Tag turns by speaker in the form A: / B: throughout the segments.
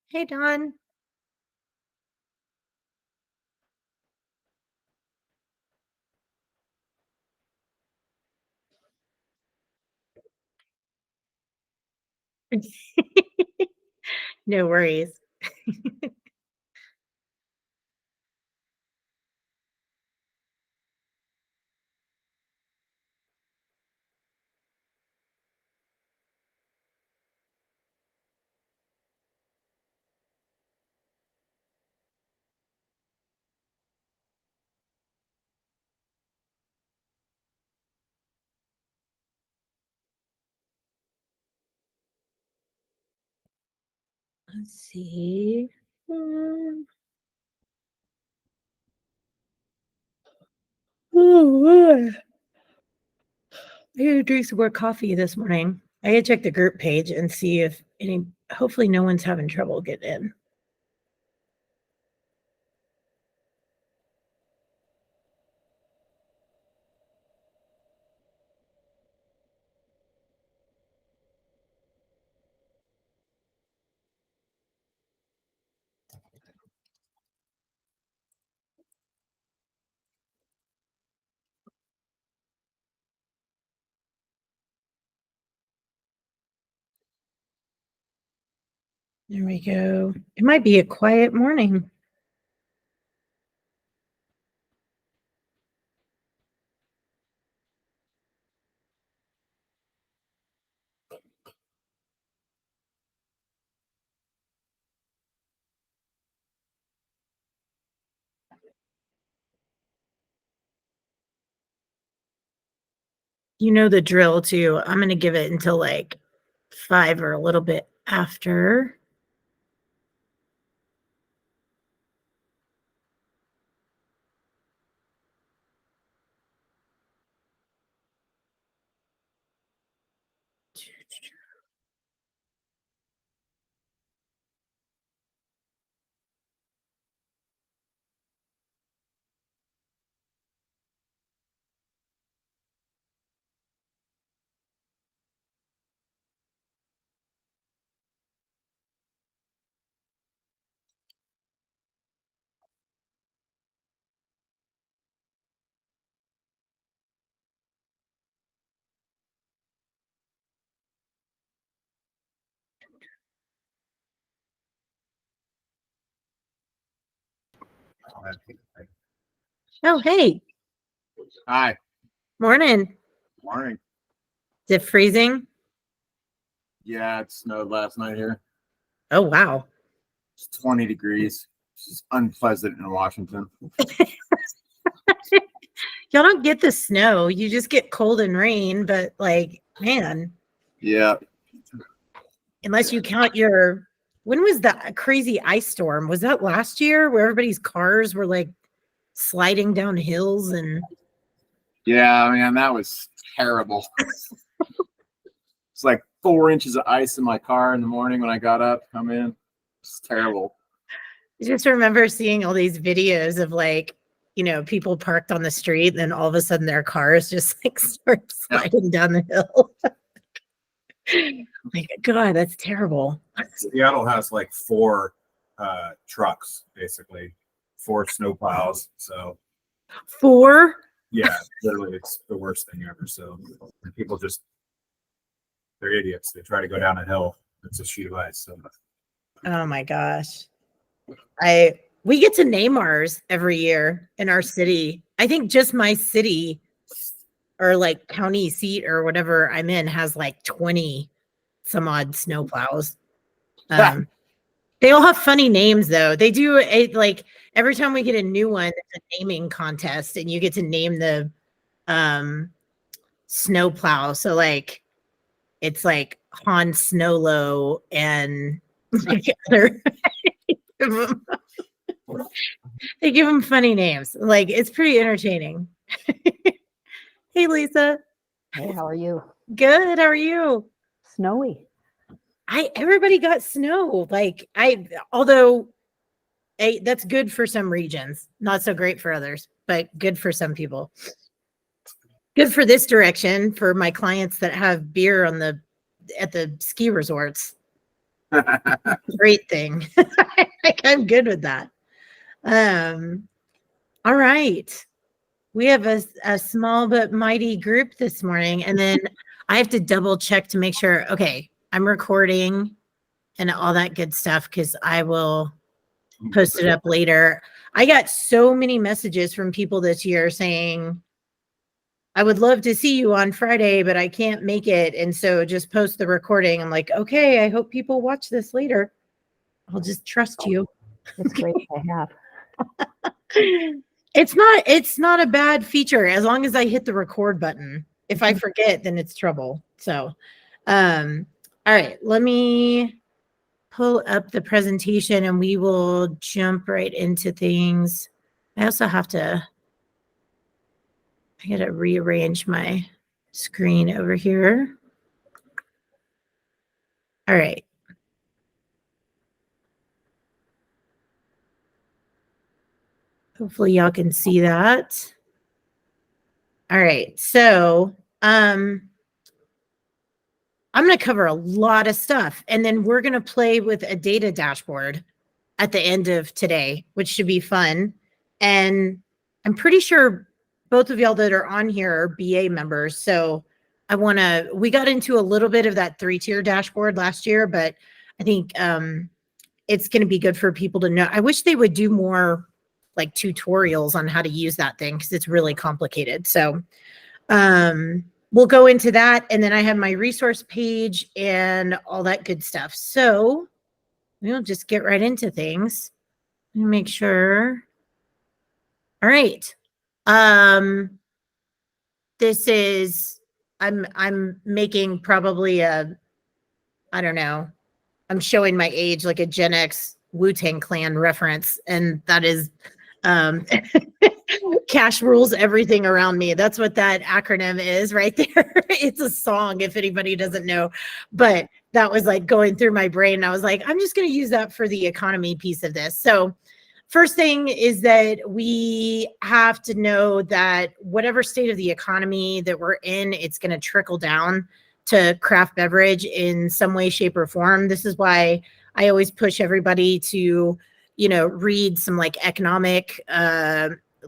A: Hey, Don. No worries. Let's see. Um, oh, I gotta drink some more coffee this morning. I gotta check the group page and see if hopefully no one's having trouble getting in. There we go. It might be a quiet morning. You know the drill too. I'm gonna give it until like 5 or a little bit after. Oh, hey,
B: Hi.
A: morning.
B: Morning.
A: Is it freezing?
B: Yeah, it snowed last night here.
A: Oh, wow.
B: It's 20 degrees. It's unpleasant in Washington.
A: Y'all don't get the snow. You just get cold and rain, but like, man,
B: Yeah.
A: unless you count when was the crazy ice storm? Was that last year where everybody's cars were like sliding down hills and
B: Yeah, man, that was terrible. It's like 4 inches of ice in my car in the morning when I got up, come in. It's terrible.
A: I just remember seeing all these videos of like, people parked on the street and then all of a sudden their cars just like start sliding down the hill. Like, God, that's terrible.
B: Seattle has like 4 trucks, basically, 4 snowplows. So,
A: 4?
B: yeah, literally, it's the worst thing ever. So, people they're idiots. They try to go down a hill. It's a sheet of ice. So,
A: Oh my gosh. We get to name ours every year in our city. I think just my city or like county seat or whatever I'm in has like 20 some odd snowplows. They all have funny names though. They do it like every time we get a new one, it's a naming contest and you get to name the snowplow. So like it's like Han Snowlow and like other they give them funny names. Like it's pretty entertaining. Hey Lisa.
C: Hey, how are you?
A: Good. How are you?
C: Snowy.
A: Everybody got snow. Although that's good for some regions, not so great for others, but good for some people. Good for this direction for my clients that have beer at the ski resorts. Great thing. I'm good with that. All right. We have a small but mighty group this morning. And then I have to double check to make sure, okay, I'm recording and all that good stuff because I will post it up later. I got so many messages from people this year saying, I would love to see you on Friday, but I can't make it. And so just post the recording. I'm like, okay, I hope people watch this later. I'll just trust you.
C: It's great to have.
A: It's not a bad feature as long as I hit the record button. If I forget, then it's trouble. So, all right, let me pull up the presentation and we will jump right into things. I also have to, I gotta rearrange my screen over here. All right. Hopefully y'all can see that. All right. So, I'm going to cover a lot of stuff and then we're going to play with a data dashboard at the end of today, which should be fun. And I'm pretty sure both of y'all that are on here are BA members. So we got into a little bit of that 3-tier dashboard last year, but I think it's going to be good for people to know. I wish they would do more like tutorials on how to use that thing because it's really complicated. So we'll go into that. And then I have my resource page and all that good stuff. So we'll just get right into things. Let me make sure. All right. This is, I'm making probably I don't know. I'm showing my age like a Gen X Wu-Tang Clan reference. And that is, cash rules everything around me. That's what that acronym is right there. It's a song if anybody doesn't know, but that was like going through my brain. I was like, I'm just going to use that for the economy piece of this. So first thing is that we have to know that whatever state of the economy that we're in, it's going to trickle down to craft beverage in some way, shape, or form. This is why I always push everybody to, read some like economic,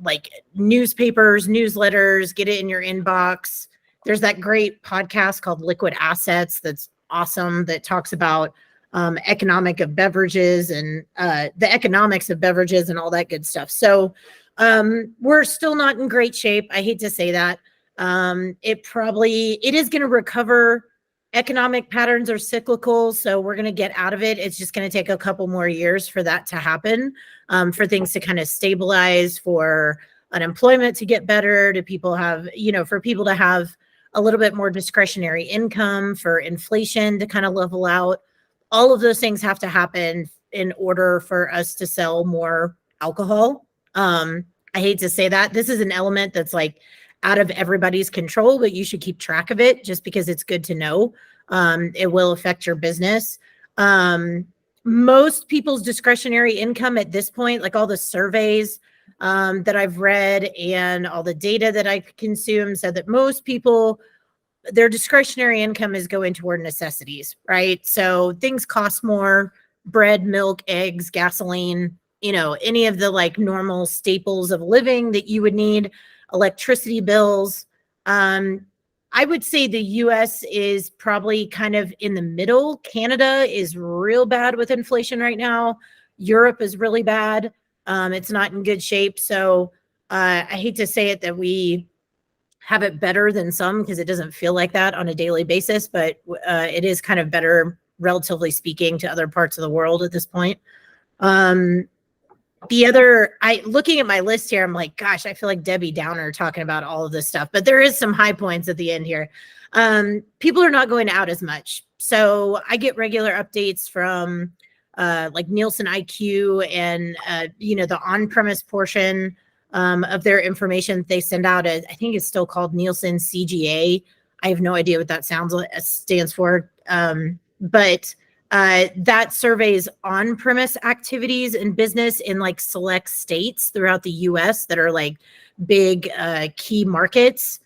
A: like newspapers, newsletters, get it in your inbox. There's that great podcast called Liquid Assets that's awesome that talks about economic of beverages and the economics of beverages and all that good stuff. So we're still not in great shape. I hate to say that. It is going to recover. Economic patterns are cyclical, so we're going to get out of it. It's just going to take a couple more years for that to happen, for things to kind of stabilize, for unemployment to get better, to people have, for people to have a little bit more discretionary income, for inflation to kind of level out. All of those things have to happen in order for us to sell more alcohol. I hate to say that. This is an element that's like out of everybody's control, but you should keep track of it just because it's good to know. It will affect your business. Most people's discretionary income at this point, like all the surveys that I've read and all the data that I consume, said that most people, their discretionary income is going toward necessities, right? So things cost more: bread, milk, eggs, gasoline, any of the like normal staples of living that you would need, electricity bills. I would say the US is probably kind of in the middle. Canada is real bad with inflation right now. Europe is really bad. It's not in good shape. So I hate to say it that we have it better than some because it doesn't feel like that on a daily basis, but it is kind of better, relatively speaking, to other parts of the world at this point. Looking at my list here, I'm like, gosh, I feel like Debbie Downer talking about all of this stuff, but there is some high points at the end here. People are not going out as much. So I get regular updates from like Nielsen IQ and, the on-premise portion of their information. They send out I think it's still called Nielsen CGA. I have no idea what that stands for. But that surveys on-premise activities in business in like select states throughout the US that are like big key markets.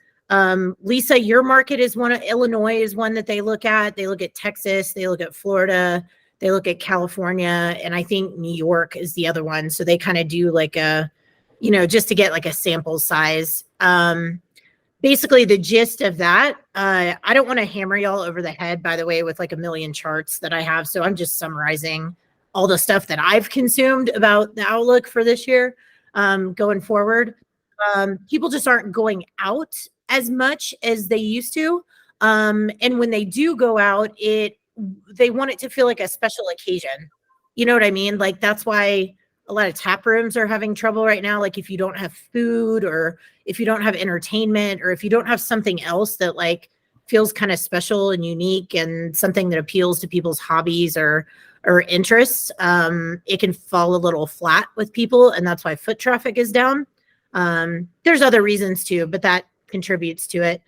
A: Lisa, your market is Illinois is one that they look at. They look at Texas, they look at Florida, They look at California, and I think New York is the other one. So they kind of do like a, just to get like a sample size. Basically the gist of that, I don't want to hammer y'all over the head, by the way, with like a million charts that I have. So I'm just summarizing all the stuff that I've consumed about the outlook for this year, going forward. People just aren't going out as much as they used to. And when they do go out, they want it to feel like a special occasion. You know what I mean? Like that's why a lot of tap rooms are having trouble right now. Like if you don't have food, or if you don't have entertainment, or if you don't have something else that like feels kind of special and unique and something that appeals to people's hobbies or interests, it can fall a little flat with people. And that's why foot traffic is down. There's other reasons too, but that contributes to it.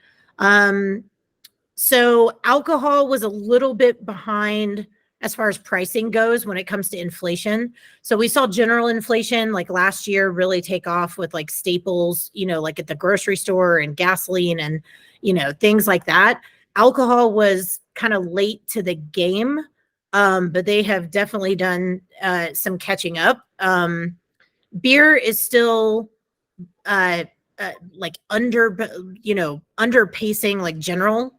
A: So alcohol was a little bit behind as far as pricing goes when it comes to inflation. So we saw general inflation like last year really take off with like staples, like at the grocery store and gasoline and, things like that. Alcohol was kind of late to the game, but they have definitely done some catching up. Beer is still like underpacing like general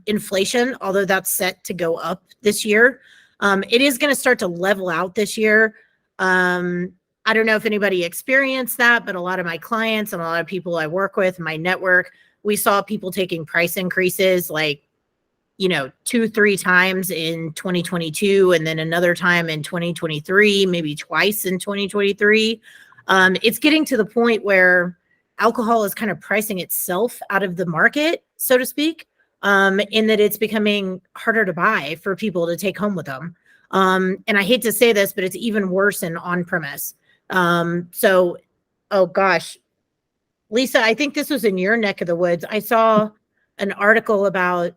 A: inflation, although that's set to go up this year. It is going to start to level out this year. I don't know if anybody experienced that, but a lot of my clients and a lot of people I work with, my network, we saw people taking price increases like, 2-3 times in 2022, and then another time in 2023, maybe twice in 2023. It's getting to the point where alcohol is kind of pricing itself out of the market, so to speak, in that it's becoming harder to buy for people to take home with them. And I hate to say this, but it's even worse in on-premise. Oh gosh, Lisa, I think this was in your neck of the woods. I saw an article about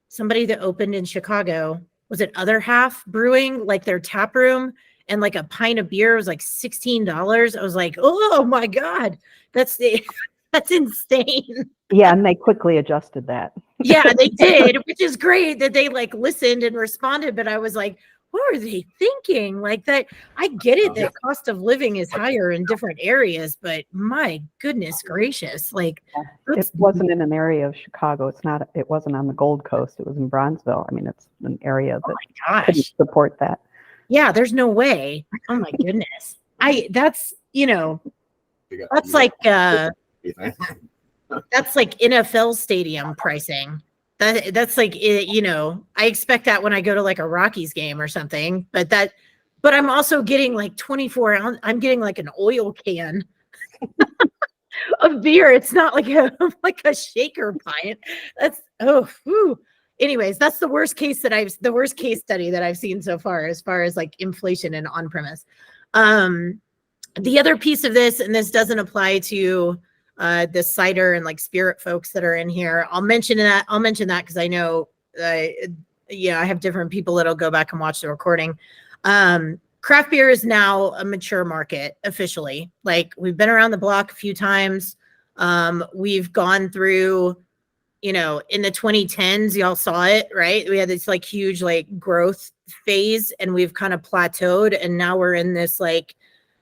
A: somebody that opened in Chicago. Was it Other Half Brewing, like their tap room, and like a pint of beer was like $16. I was like, oh my God, that's insane.
C: Yeah, and they quickly adjusted that.
A: Yeah, they did, which is great that they like listened and responded. But I was like, what were they thinking? Like that, I get it that cost of living is higher in different areas, but my goodness gracious, like
C: it wasn't in an area of Chicago. It wasn't on the Gold Coast. It was in Bronzeville. I mean, it's an area that couldn't support that.
A: Yeah, there's no way. Oh my goodness. That's like that's like NFL stadium pricing. That's like, I expect that when I go to like a Rockies game or something, but I'm also getting like 24 ounce. I'm getting like an oil can of beer. It's not like a shaker pint. That's, anyways, that's the worst case study that I've seen so far as like inflation and on premise. The other piece of this, and this doesn't apply to the cider and like spirit folks that are in here. I'll mention that because I know, I have different people that'll go back and watch the recording. Craft beer is now a mature market officially. Like we've been around the block a few times. We've gone through, in the 2010s, y'all saw it, right? We had this like huge like growth phase, and we've kind of plateaued, and now we're in this like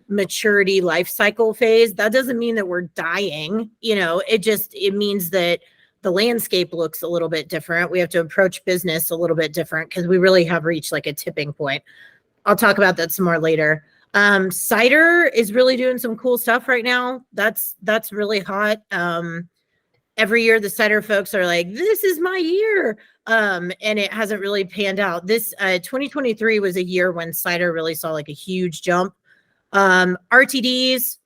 A: maturity life cycle phase. That doesn't mean that we're dying, it means that the landscape looks a little bit different. We have to approach business a little bit different because we really have reached like a tipping point. I'll talk about that some more later. Cider is really doing some cool stuff right now. That's really hot. Every year the cider folks are like, this is my year. And it hasn't really panned out. This 2023 was a year when cider really saw like a huge jump. RTDs,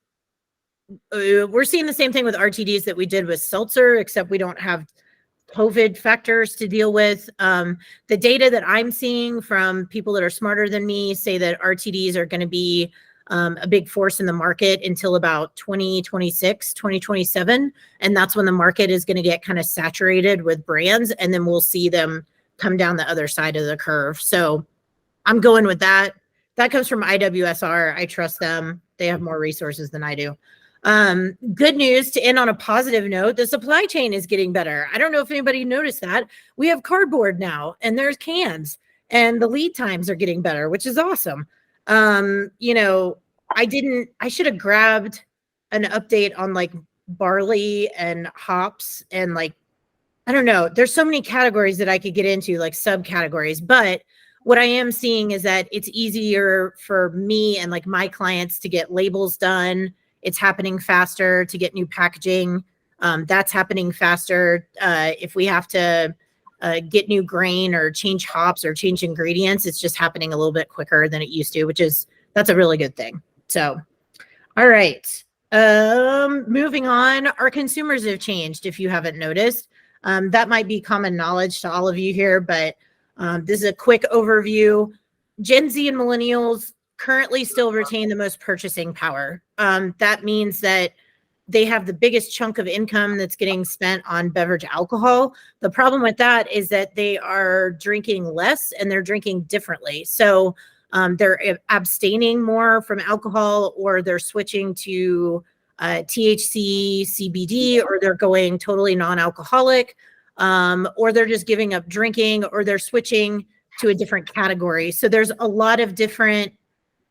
A: we're seeing the same thing with RTDs that we did with seltzer, except we don't have COVID factors to deal with. The data that I'm seeing from people that are smarter than me say that RTDs are going to be a big force in the market until about 2026, 2027. And that's when the market is going to get kind of saturated with brands, and then we'll see them come down the other side of the curve. So I'm going with that. That comes from IWSR. I trust them. They have more resources than I do. Good news, to end on a positive note, the supply chain is getting better. I don't know if anybody noticed that. We have cardboard now, and there's cans. and the lead times are getting better, which is awesome. You know, I should have grabbed an update on like barley and hops and like, I don't know. There's so many categories that I could get into, like subcategories, but what I am seeing is that it's easier for me and like my clients to get labels done. It's happening faster to get new packaging. That's happening faster. If we have to get new grain or change hops or change ingredients, it's just happening a little bit quicker than it used to, that's a really good thing. So, all right. Moving on, our consumers have changed. If you haven't noticed, that might be common knowledge to all of you here, but this is a quick overview. Gen Z and millennials currently still retain the most purchasing power. That means that they have the biggest chunk of income that's getting spent on beverage alcohol. The problem with that is that they are drinking less and they're drinking differently. So they're abstaining more from alcohol, or they're switching to THC, CBD, or they're going totally non-alcoholic, or they're just giving up drinking, or they're switching to a different category. So there's a lot of different,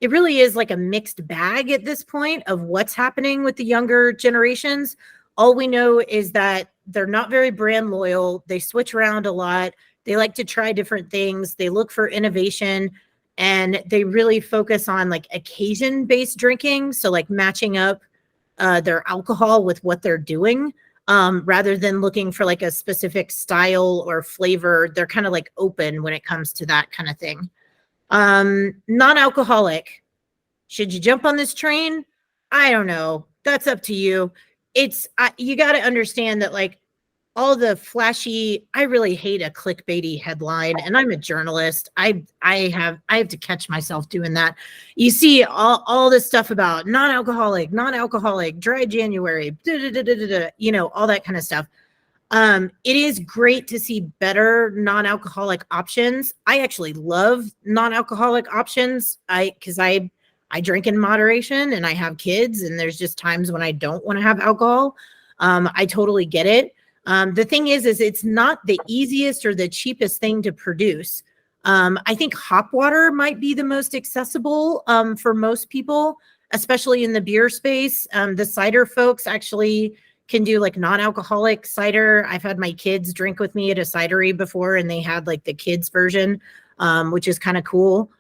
A: it really is like a mixed bag at this point of what's happening with the younger generations. All we know is that they're not very brand loyal. They switch around a lot. They like to try different things. They look for innovation, and they really focus on like occasion-based drinking. So like matching up their alcohol with what they're doing, rather than looking for like a specific style or flavor. They're kind of like open when it comes to that kind of thing. Non-alcoholic. Should you jump on this train? I don't know. That's up to you. You got to understand that like all the flashy, I really hate a clickbaity headline, and I'm a journalist. I have to catch myself doing that. You see all this stuff about non-alcoholic, dry January, you know, all that kind of stuff. It is great to see better non-alcoholic options. I actually love non-alcoholic options. Because I drink in moderation and I have kids, and there's just times when I don't want to have alcohol. I totally get it. The thing is it's not the easiest or the cheapest thing to produce. I think hop water might be the most accessible for most people, especially in the beer space. The cider folks actually can do like non-alcoholic cider. I've had my kids drink with me at a cidery before, and they had like the kids version, which is kind of cool.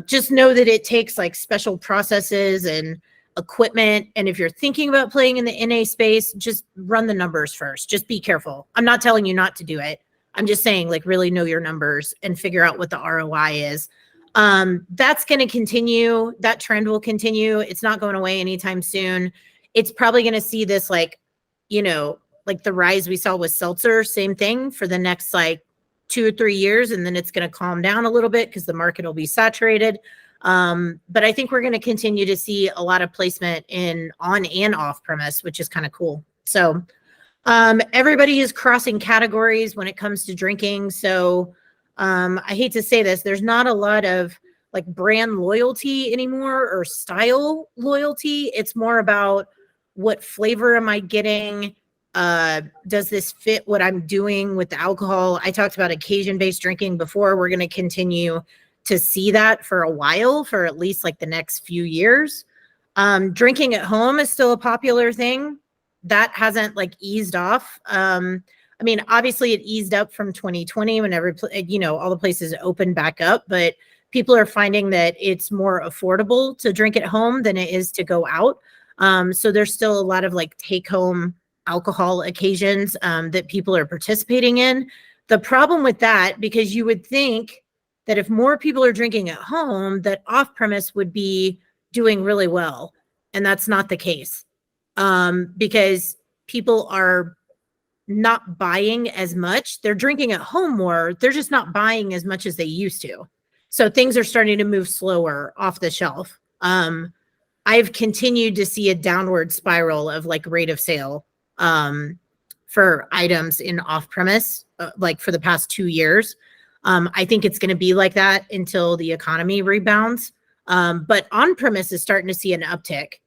A: Just know that it takes like special processes and equipment. And if you're thinking about playing in the NA space, just run the numbers first. Just be careful. I'm not telling you not to do it. I'm just saying like really know your numbers and figure out what the ROI is. That's going to continue. That trend will continue. It's not going away anytime soon. It's probably going to see this like, you know, like the rise we saw with seltzer, same thing for the next like 2 or 3 years. And then it's going to calm down a little bit because the market will be saturated. But I think we're going to continue to see a lot of placement in on and off premise, which is kind of cool. So everybody is crossing categories when it comes to drinking. So I hate to say this, there's not a lot of like brand loyalty anymore or style loyalty. It's more about what flavor am I getting? Does this fit what I'm doing with the alcohol? I talked about occasion-based drinking before. We're going to continue to see that for a while, for at least like the next few years. Drinking at home is still a popular thing. That hasn't like eased off. I mean, obviously it eased up from 2020 whenever, you know, all the places opened back up, but people are finding that it's more affordable to drink at home than it is to go out. So there's still a lot of like take home alcohol occasions that people are participating in. The problem with that, because you would think that if more people are drinking at home, that off premise would be doing really well. And that's not the case, because people are not buying as much. They're drinking at home more. They're just not buying as much as they used to. So things are starting to move slower off the shelf. I've continued to see a downward spiral of like rate of sale for items in off premise, like for the past 2 years. I think it's going to be like that until the economy rebounds. But on premise is starting to see an uptick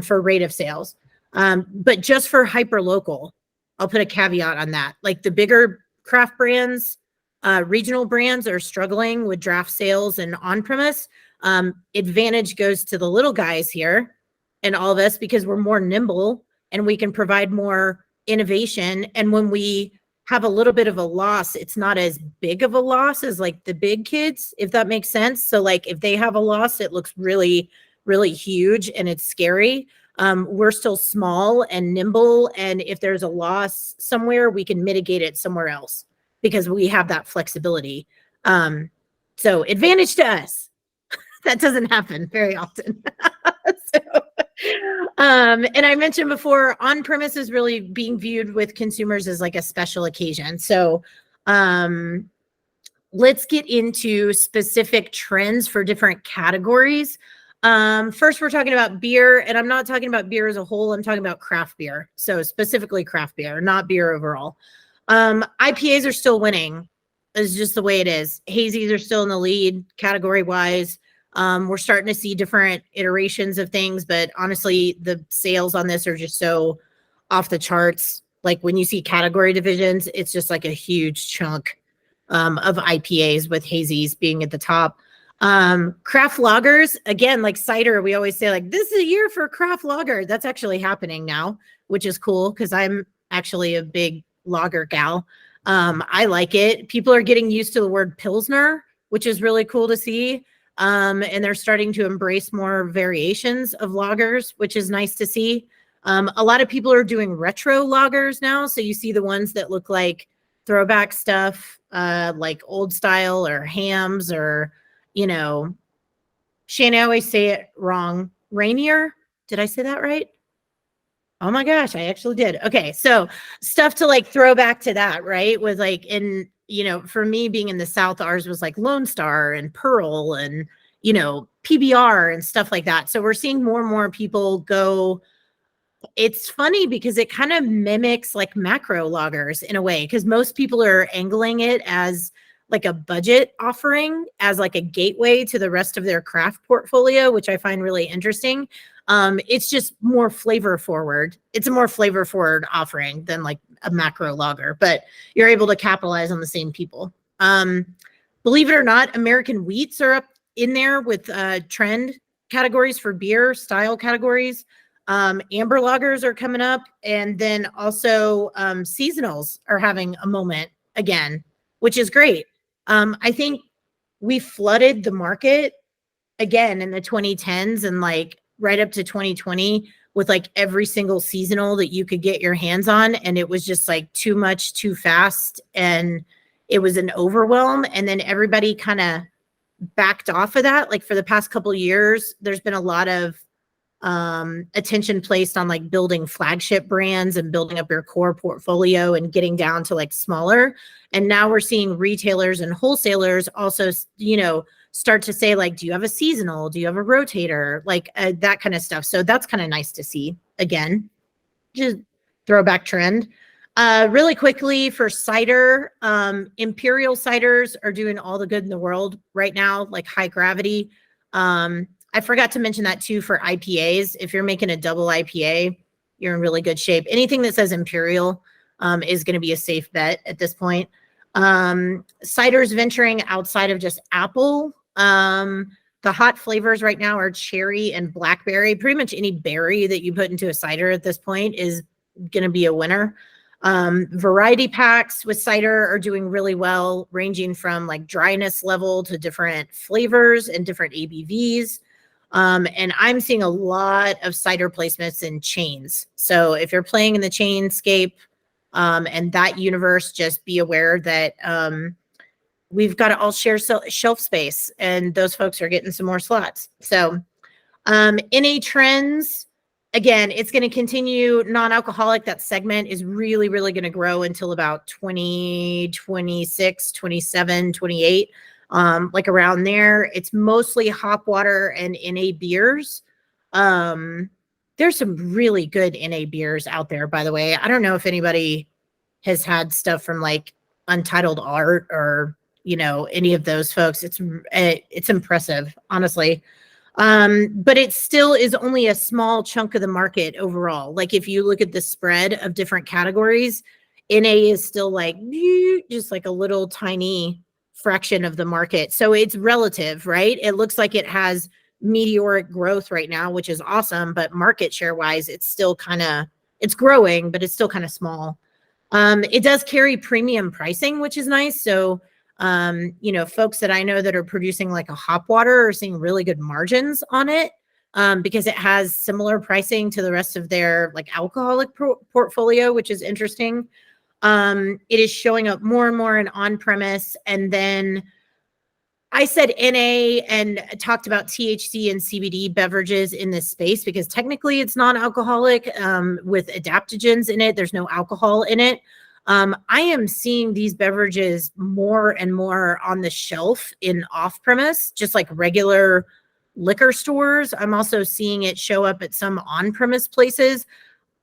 A: for rate of sales. But just for hyper local, I'll put a caveat on that. Like the bigger craft brands, Regional brands are struggling with draft sales and on-premise. Advantage goes to the little guys here and all of us because we're more nimble and we can provide more innovation. And when we have a little bit of a loss, it's not as big of a loss as like the big kids, if that makes sense. So like if they have a loss, it looks really, really huge and it's scary. We're still small and nimble. And if there's a loss somewhere, we can mitigate it somewhere else because we have that flexibility. So advantage to us. That doesn't happen very often. And I mentioned before, on-premise is really being viewed with consumers as like a special occasion. So let's get into specific trends for different categories. First, we're talking about beer, and I'm not talking about beer as a whole. I'm talking about craft beer. So specifically craft beer, not beer overall. IPAs are still winning. It's just the way it is. Hazies are still in the lead category-wise. We're starting to see different iterations of things, but honestly, the sales on this are just so off the charts. Like when you see category divisions, it's just like a huge chunk of IPAs with hazies being at the top. Craft lagers, again, like cider, we always say like, this is a year for craft lager. That's actually happening now, which is cool because I'm actually a big lager gal. I like it. People are getting used to the word Pilsner, which is really cool to see. And they're starting to embrace more variations of lagers, which is nice to see. A lot of people are doing retro lagers now. So you see the ones that look like throwback stuff, like old style or hams or, you know, Shane, I always say it wrong. Rainier? Did I say that right? Oh my gosh, I actually did. Okay, so stuff to like throw back to that, right? With like in, you know, for me being in the South, ours was like Lone Star and Pearl and, you know, PBR and stuff like that. So we're seeing more and more people go. It's funny because it kind of mimics like macro loggers in a way, because most people are angling it as like a budget offering, as like a gateway to the rest of their craft portfolio, which I find really interesting. It's just more flavor forward. It's a more flavor forward offering than like a macro lager, but you're able to capitalize on the same people. Believe it or not, American wheats are up in there with trend categories for beer style categories. Amber lagers are coming up, and then also seasonals are having a moment again, which is great. I think we flooded the market again in the 2010s and like right up to 2020 with like every single seasonal that you could get your hands on. And it was just like too much, too fast. And it was an overwhelm. And then everybody kind of backed off of that. Like for the past couple of years, there's been a lot of attention placed on like building flagship brands and building up your core portfolio and getting down to like smaller. And now we're seeing retailers and wholesalers also, you know, start to say like, do you have a seasonal? Do you have a rotator? Like that kind of stuff. So that's kind of nice to see again, just throwback trend. Really quickly for cider, imperial ciders are doing all the good in the world right now, like high gravity. I forgot to mention that too for IPAs. If you're making a double IPA, you're in really good shape. Anything that says imperial is going to be a safe bet at this point. Ciders venturing outside of just apple. The hot flavors right now are cherry and blackberry. Pretty much any berry that you put into a cider at this point is going to be a winner. Variety packs with cider are doing really well, ranging from like dryness level to different flavors and different ABVs. And I'm seeing a lot of cider placements in chains. So if you're playing in the chainscape and that universe, just be aware that we've got to all share shelf space, and those folks are getting some more slots. So NA trends, again, it's going to continue. Non-alcoholic, that segment is really, really going to grow until about 2026, 27, 28. Like around there. It's mostly hop water and NA beers. There's some really good NA beers out there, by the way. I don't know if anybody has had stuff from like Untitled Art or, you know, any of those folks. It's impressive, honestly. But it still is only a small chunk of the market overall. Like if you look at the spread of different categories, NA is still like just like a little tiny fraction of the market. So it's relative, right? It looks like it has meteoric growth right now, which is awesome, but market share wise, it's still kind of, it's growing, but it's still kind of small. It does carry premium pricing, which is nice. So, you know, folks that I know that are producing like a hop water are seeing really good margins on it, because it has similar pricing to the rest of their like alcoholic portfolio, which is interesting. It is showing up more and more in on-premise. And then I said NA and talked about THC and CBD beverages in this space because technically it's non-alcoholic, with adaptogens in it. There's no alcohol in it. I am seeing these beverages more and more on the shelf in off-premise, just like regular liquor stores. I'm also seeing it show up at some on-premise places.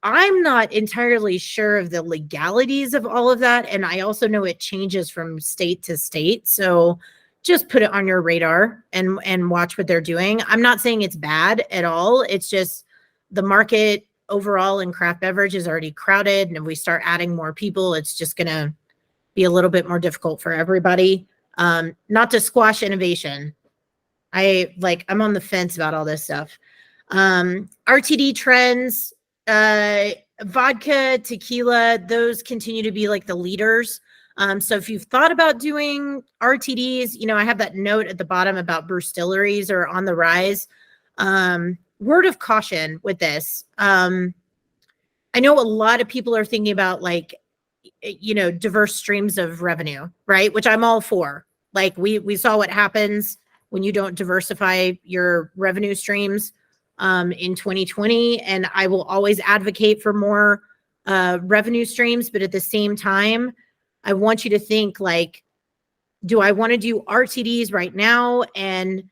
A: I'm not entirely sure of the legalities of all of that. And I also know it changes from state to state. So just put it on your radar and watch what they're doing. I'm not saying it's bad at all. It's just the market overall in craft beverage is already crowded. And if we start adding more people, it's just going to be a little bit more difficult for everybody. Not to squash innovation. I'm on the fence about all this stuff. RTD trends, vodka, tequila, those continue to be like the leaders. So if you've thought about doing RTDs, you know, I have that note at the bottom about brewstilleries are on the rise. Word of caution with this. I know a lot of people are thinking about like, you know, diverse streams of revenue, right? Which I'm all for. Like we saw what happens when you don't diversify your revenue streams in 2020. And I will always advocate for more revenue streams. But at the same time, I want you to think like, do I want to do RTDs right now? And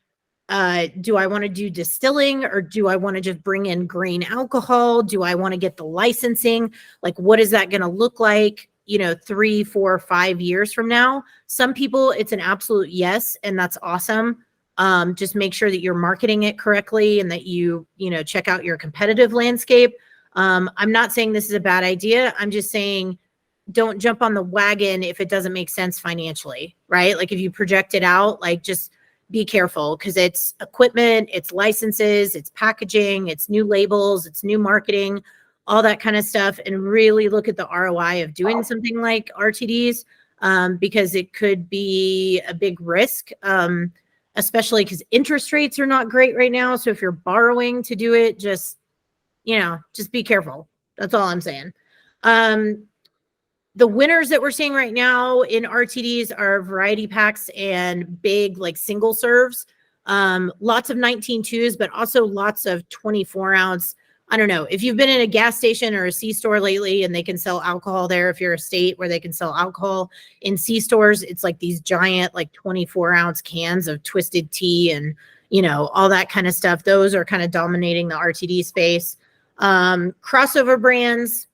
A: do I want to do distilling, or do I want to just bring in grain alcohol? Do I want to get the licensing? Like, what is that going to look like, you know, 3, 4, 5 years from now? Some people, it's an absolute yes. And that's awesome. Just make sure that you're marketing it correctly and that you know, check out your competitive landscape. I'm not saying this is a bad idea. I'm just saying, don't jump on the wagon if it doesn't make sense financially, right? Like if you project it out, like just be careful because it's equipment, it's licenses, it's packaging, it's new labels, it's new marketing, all that kind of stuff. And really look at the ROI of doing something like RTDs, because it could be a big risk, especially because interest rates are not great right now. So if you're borrowing to do it, just, you know, just be careful. That's all I'm saying. The winners that we're seeing right now in RTDs are variety packs and big like single serves. Lots of 19.2s, but also lots of 24 ounce. I don't know if you've been in a gas station or a C store lately and they can sell alcohol there. If you're a state where they can sell alcohol in C stores, it's like these giant like 24 ounce cans of twisted tea and, you know, all that kind of stuff. Those are kind of dominating the RTD space. Crossover brands,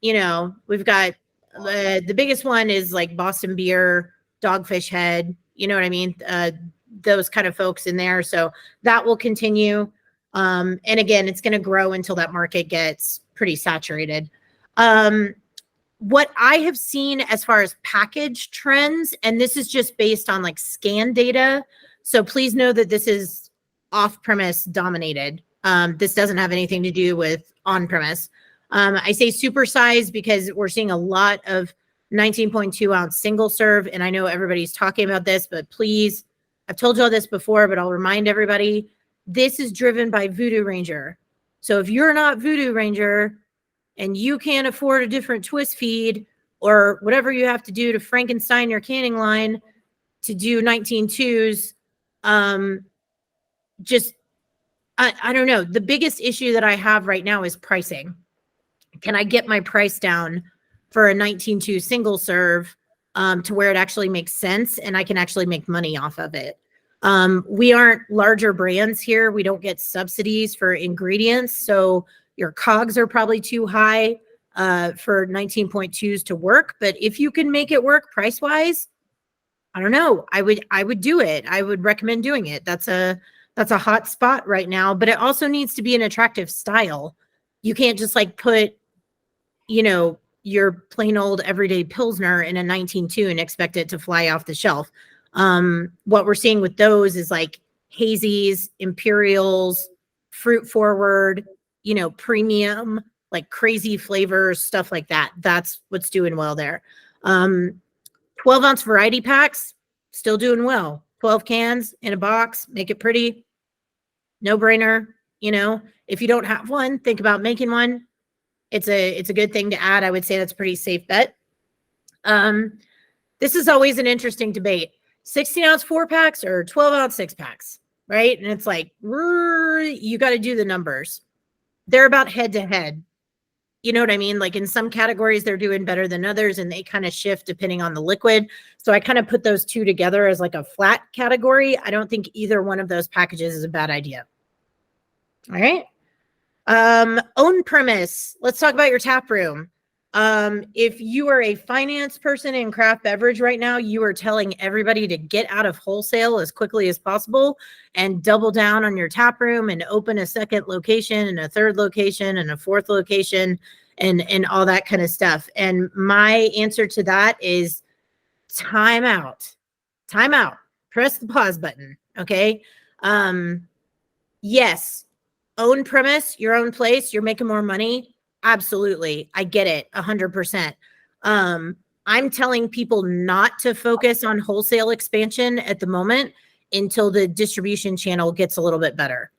A: you know, we've got the biggest one is like Boston Beer, Dogfish Head, you know what I mean? Those kind of folks in there. So that will continue. And again, it's going to grow until that market gets pretty saturated. What I have seen as far as package trends, and this is just based on like scan data. So please know that this is off-premise dominated. This doesn't have anything to do with on-premise. I say supersize because we're seeing a lot of 19.2 ounce single serve. And I know everybody's talking about this, but please, I've told you all this before, but I'll remind everybody, this is driven by Voodoo Ranger. So if you're not Voodoo Ranger and you can't afford a different twist feed or whatever you have to do to Frankenstein your canning line to do 19.2s, I don't know. The biggest issue that I have right now is pricing. Can I get my price down for a 19.2 single serve to where it actually makes sense and I can actually make money off of it? We aren't larger brands here. We don't get subsidies for ingredients. So your COGS are probably too high for 19.2s to work. But if you can make it work price wise, I don't know. I would do it. I would recommend doing it. That's a hot spot right now, but it also needs to be an attractive style. You can't just like put, you know, your plain old everyday Pilsner in a 19.2 and expect it to fly off the shelf. What we're seeing with those is like hazies, imperials, fruit forward, premium, like crazy flavors, stuff like that. That's what's doing well there. 12-ounce variety packs, still doing well. 12 cans in a box, make it pretty. No brainer. If you don't have one, think about making one. It's a good thing to add. I would say that's a pretty safe bet. This is always an interesting debate. 16-ounce 4-packs or 12-ounce 6-packs, right? And it's like, you got to do the numbers. They're about head to head. You know what I mean? Like in some categories, they're doing better than others, and they kind of shift depending on the liquid. So I kind of put those two together as like a flat category. I don't think either one of those packages is a bad idea. All right. Own premise. Let's talk about your tap room. If you are a finance person in craft beverage right now, you are telling everybody to get out of wholesale as quickly as possible and double down on your tap room and open a second location and a third location and a fourth location and all that kind of stuff. And my answer to that is time out. Time out. Press the pause button. Okay. Yes. Own premise, your own place, you're making more money. Absolutely. I get it 100%. I'm telling people not to focus on wholesale expansion at the moment until the distribution channel gets a little bit better.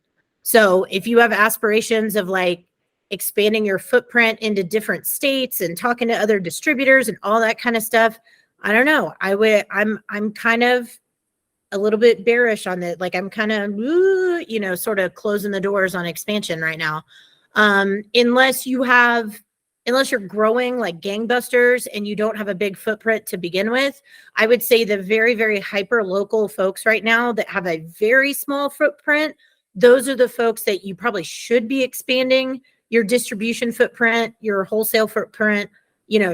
A: So if you have aspirations of like expanding your footprint into different states and talking to other distributors and all that kind of stuff, I don't know. I'm kind of a little bit bearish on it. Like I'm kind of, sort of closing the doors on expansion right now. Unless you're growing like gangbusters and you don't have a big footprint to begin with, I would say the very, very hyper local folks right now that have a very small footprint, those are the folks that you probably should be expanding your distribution footprint, your wholesale footprint,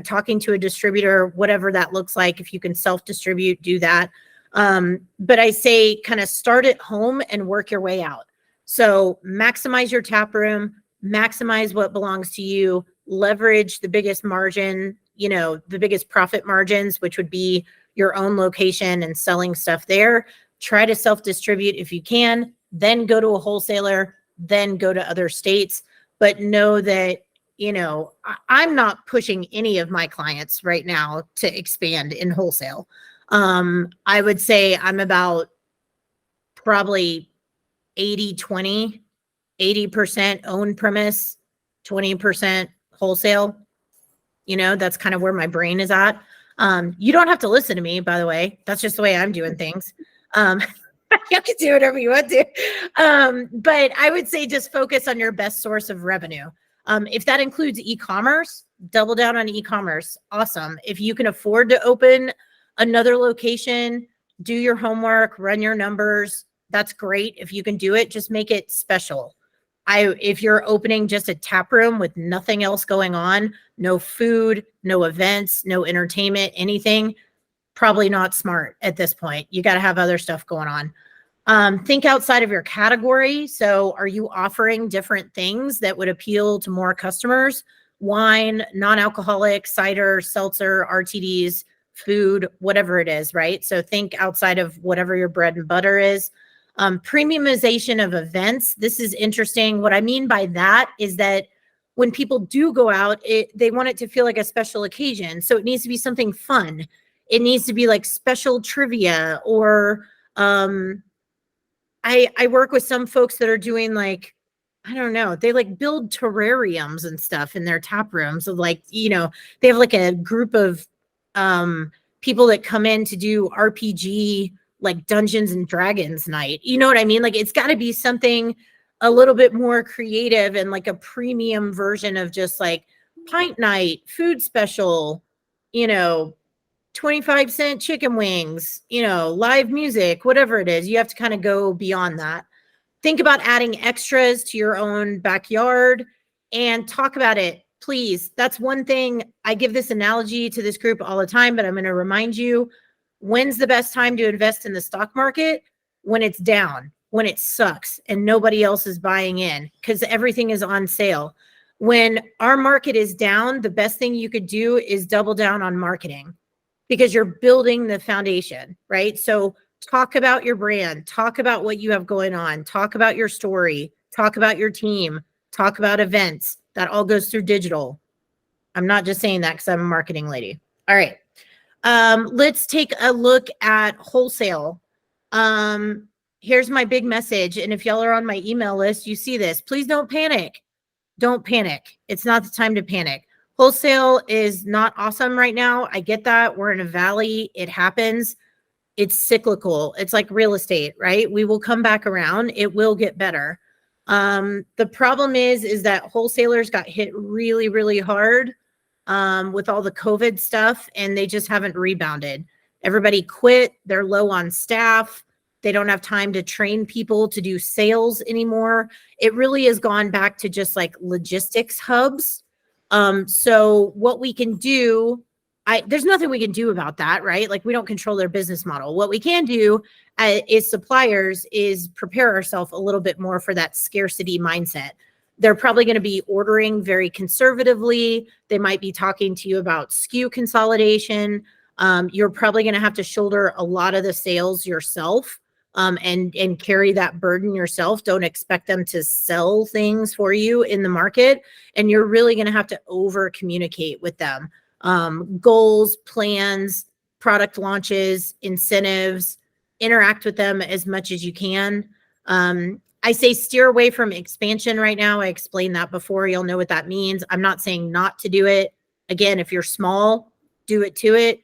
A: talking to a distributor, whatever that looks like. If you can self-distribute, do that. But I say kind of start at home and work your way out. So maximize your tap room, maximize what belongs to you, leverage the biggest margin, the biggest profit margins, which would be your own location and selling stuff there. Try to self-distribute if you can, then go to a wholesaler, then go to other states. But know that, I'm not pushing any of my clients right now to expand in wholesale. I would say I'm about probably 80-20, 80% own premise, 20% wholesale. That's kind of where my brain is at. You don't have to listen to me, by the way. That's just the way I'm doing things. You can do whatever you want to. But I would say just focus on your best source of revenue. If that includes e-commerce, double down on e-commerce. Awesome. If you can afford to open another location, do your homework, run your numbers. That's great. If you can do it, just make it special. If you're opening just a tap room with nothing else going on, no food, no events, no entertainment, anything, probably not smart at this point. You got to have other stuff going on. Think outside of your category. So are you offering different things that would appeal to more customers? Wine, non-alcoholic, cider, seltzer, RTDs, food, whatever it is, right? So think outside of whatever your bread and butter is. Premiumization of events. This is interesting. What I mean by that is that when people do go out, they want it to feel like a special occasion. So it needs to be something fun. It needs to be like special trivia or I work with some folks that are doing like, I don't know, they like build terrariums and stuff in their tap rooms of like, they have like a group of people that come in to do RPG like Dungeons and Dragons night. You know what I mean? Like it's got to be something a little bit more creative and like a premium version of just like pint night, food special, 25-cent chicken wings, live music, whatever it is. You have to kind of go beyond that. Think about adding extras to your own backyard and talk about it. Please. That's one thing. I give this analogy to this group all the time, but I'm going to remind you, when's the best time to invest in the stock market? When it's down, when it sucks and nobody else is buying in because everything is on sale. When our market is down, the best thing you could do is double down on marketing because you're building the foundation, right? So talk about your brand, talk about what you have going on, talk about your story, talk about your team, talk about events. That all goes through digital. I'm not just saying that because I'm a marketing lady. All right. Let's take a look at wholesale. Here's my big message. And if y'all are on my email list, you see this. Please don't panic. Don't panic. It's not the time to panic. Wholesale is not awesome right now. I get that. We're in a valley. It happens. It's cyclical. It's like real estate, right? We will come back around. It will get better. The problem is that wholesalers got hit really, really hard with all the COVID stuff, and they just haven't rebounded. Everybody quit. They're low on staff. They don't have time to train people to do sales anymore. It really has gone back to just like logistics hubs. So what we can do, there's nothing we can do about that, right? Like we don't control their business model. What we can do is suppliers is prepare ourselves a little bit more for that scarcity mindset. They're probably going to be ordering very conservatively. They might be talking to you about SKU consolidation. You're probably going to have to shoulder a lot of the sales yourself. And carry that burden yourself. Don't expect them to sell things for you in the market. And you're really going to have to over communicate with them. Goals, plans, product launches, incentives, interact with them as much as you can. I say steer away from expansion right now. I explained that before. You'll know what that means. I'm not saying not to do it. Again, if you're small, do it to it.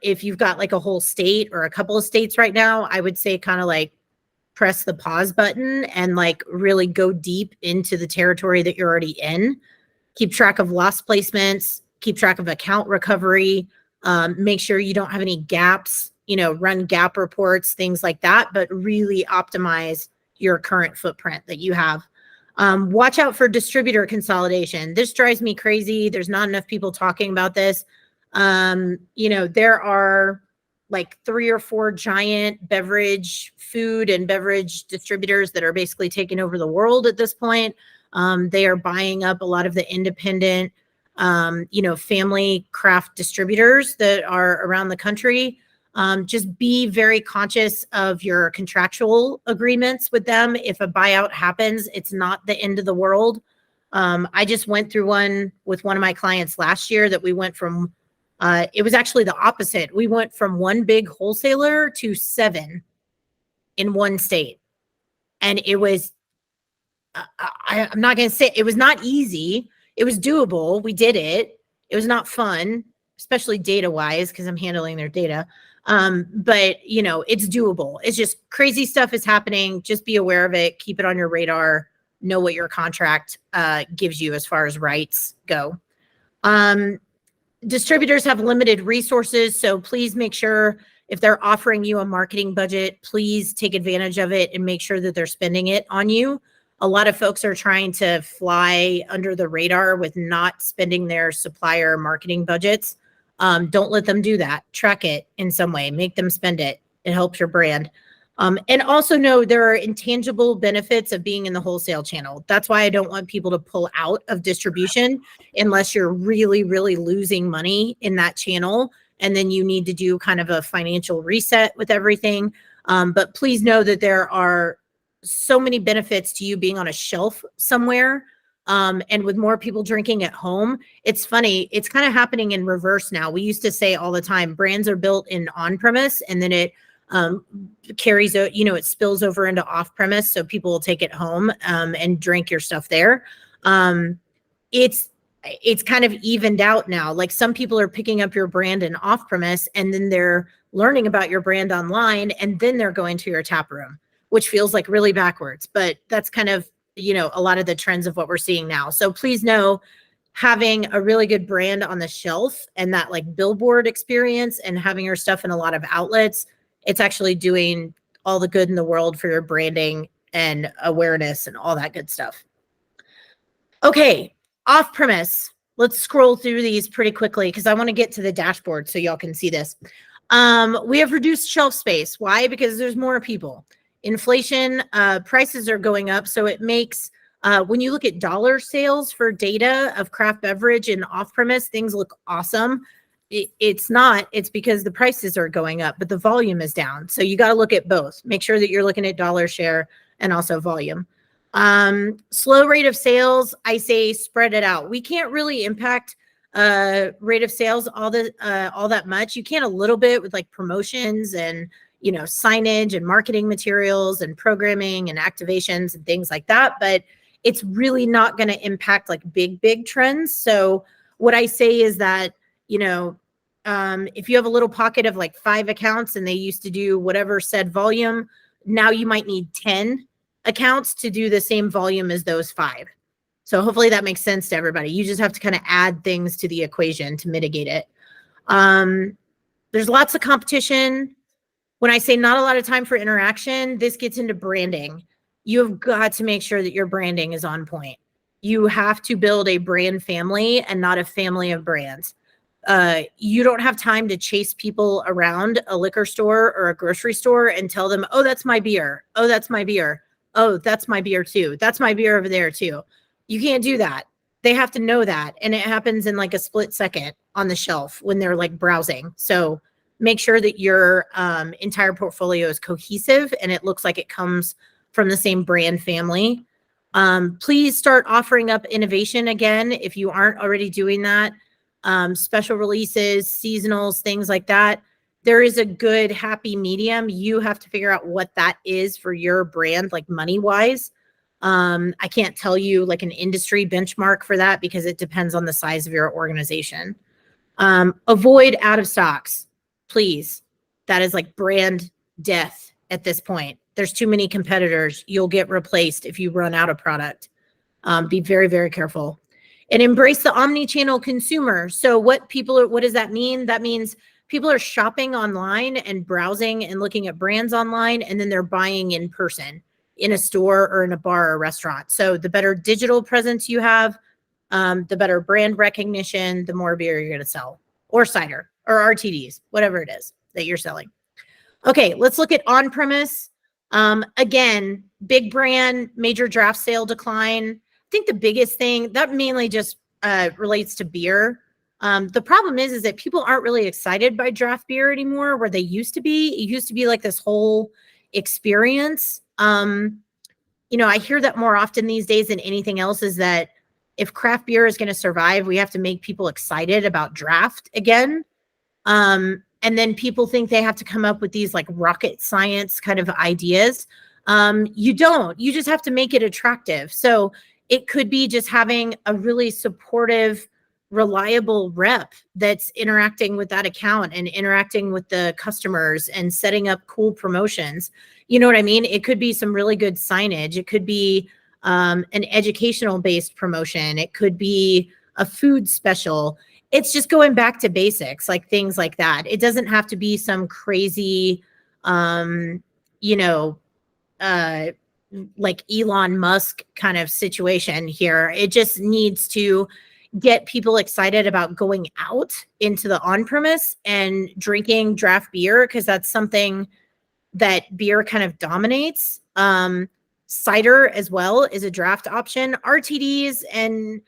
A: If you've got like a whole state or a couple of states right now, I would say kind of like press the pause button and like really go deep into the territory that you're already in. Keep track of lost placements, keep track of account recovery, make sure you don't have any gaps, run gap reports, things like that, but really optimize your current footprint that you have. Watch out for distributor consolidation. This drives me crazy. There's not enough people talking about this. There are like 3 or 4 giant food and beverage distributors that are basically taking over the world at this point. They are buying up a lot of the independent, family craft distributors that are around the country. Just be very conscious of your contractual agreements with them. If a buyout happens, it's not the end of the world. I just went through one with one of my clients last year that we went from it was actually the opposite. We went from 1 big wholesaler to 7 in one state. And it was, I'm not going to say, it was not easy. It was doable. We did it. It was not fun, especially data-wise, because I'm handling their data. But, it's doable. It's just crazy stuff is happening. Just be aware of it. Keep it on your radar. Know what your contract gives you as far as rights go. Distributors have limited resources, so please make sure if they're offering you a marketing budget, please take advantage of it and make sure that they're spending it on you. A lot of folks are trying to fly under the radar with not spending their supplier marketing budgets. Don't let them do that. Track it in some way. Make them spend it. It helps your brand. And also know there are intangible benefits of being in the wholesale channel. That's why I don't want people to pull out of distribution unless you're really, really losing money in that channel. And then you need to do kind of a financial reset with everything. But please know that there are so many benefits to you being on a shelf somewhere. And with more people drinking at home, it's funny. It's kind of happening in reverse now. We used to say all the time, brands are built in on-premise and then it carries out, it spills over into off premise. So people will take it home and drink your stuff there. It's kind of evened out now. Like some people are picking up your brand in off premise and then they're learning about your brand online and then they're going to your tap room, which feels like really backwards, but that's kind of, a lot of the trends of what we're seeing now. So please know having a really good brand on the shelf and that like billboard experience and having your stuff in a lot of outlets, it's actually doing all the good in the world for your branding and awareness and all that good stuff. Okay, off premise. Let's scroll through these pretty quickly because I want to get to the dashboard so y'all can see this. We have reduced shelf space. Why? Because there's more people. Inflation, prices are going up, so it makes When you look at dollar sales for data of craft beverage and off-premise, things look awesome. It's not. It's because the prices are going up, but the volume is down. So you got to look at both. Make sure that you're looking at dollar share and also volume. Slow rate of sales, I say spread it out. We can't really impact rate of sales all that much. You can a little bit with like promotions and signage and marketing materials and programming and activations and things like that, but it's really not going to impact like big trends. So what I say is that if you have a little pocket of like 5 accounts and they used to do whatever said volume, now you might need 10 accounts to do the same volume as those 5. So hopefully that makes sense to everybody. You just have to kind of add things to the equation to mitigate it. There's lots of competition. When I say not a lot of time for interaction, this gets into branding. You've got to make sure that your branding is on point. You have to build a brand family and not a family of brands. You don't have time to chase people around a liquor store or a grocery store and tell them, oh, that's my beer. Oh, that's my beer. Oh, that's my beer too. That's my beer over there too. You can't do that. They have to know that. And it happens in like a split second on the shelf when they're like browsing. So make sure that your entire portfolio is cohesive and it looks like it comes from the same brand family. Please start offering up innovation again if you aren't already doing that. Special releases, seasonals, things like that. There is a good happy medium. You have to figure out what that is for your brand, like money wise. I can't tell you like an industry benchmark for that because it depends on the size of your organization. Avoid out of stocks, please. That is like brand death at this point. There's too many competitors. You'll get replaced if you run out of product. Be very, very careful. And embrace the omni-channel consumer. So what does that mean? That means people are shopping online and browsing and looking at brands online, and then they're buying in person in a store or in a bar or restaurant. So the better digital presence you have, the better brand recognition, the more beer you're going to sell, or cider or RTDs, whatever it is that you're selling. Okay, let's look at on-premise. Again, big brand, major draft sale decline. I think the biggest thing that mainly just relates to beer. The problem is that people aren't really excited by draft beer anymore where they used to be. It used to be like this whole experience. I hear that more often these days than anything else is that if craft beer is going to survive, we have to make people excited about draft again. And then people think they have to come up with these like rocket science kind of ideas. You don't. You just have to make it attractive. So it could be just having a really supportive, reliable rep that's interacting with that account and interacting with the customers and setting up cool promotions. You know what I mean? It could be some really good signage. It could be an educational based promotion. It could be a food special. It's just going back to basics, like things like that. It doesn't have to be some crazy, like Elon Musk kind of situation here. It just needs to get people excited about going out into the on-premise and drinking draft beer because that's something that beer kind of dominates. Cider as well is a draft option. RTDs and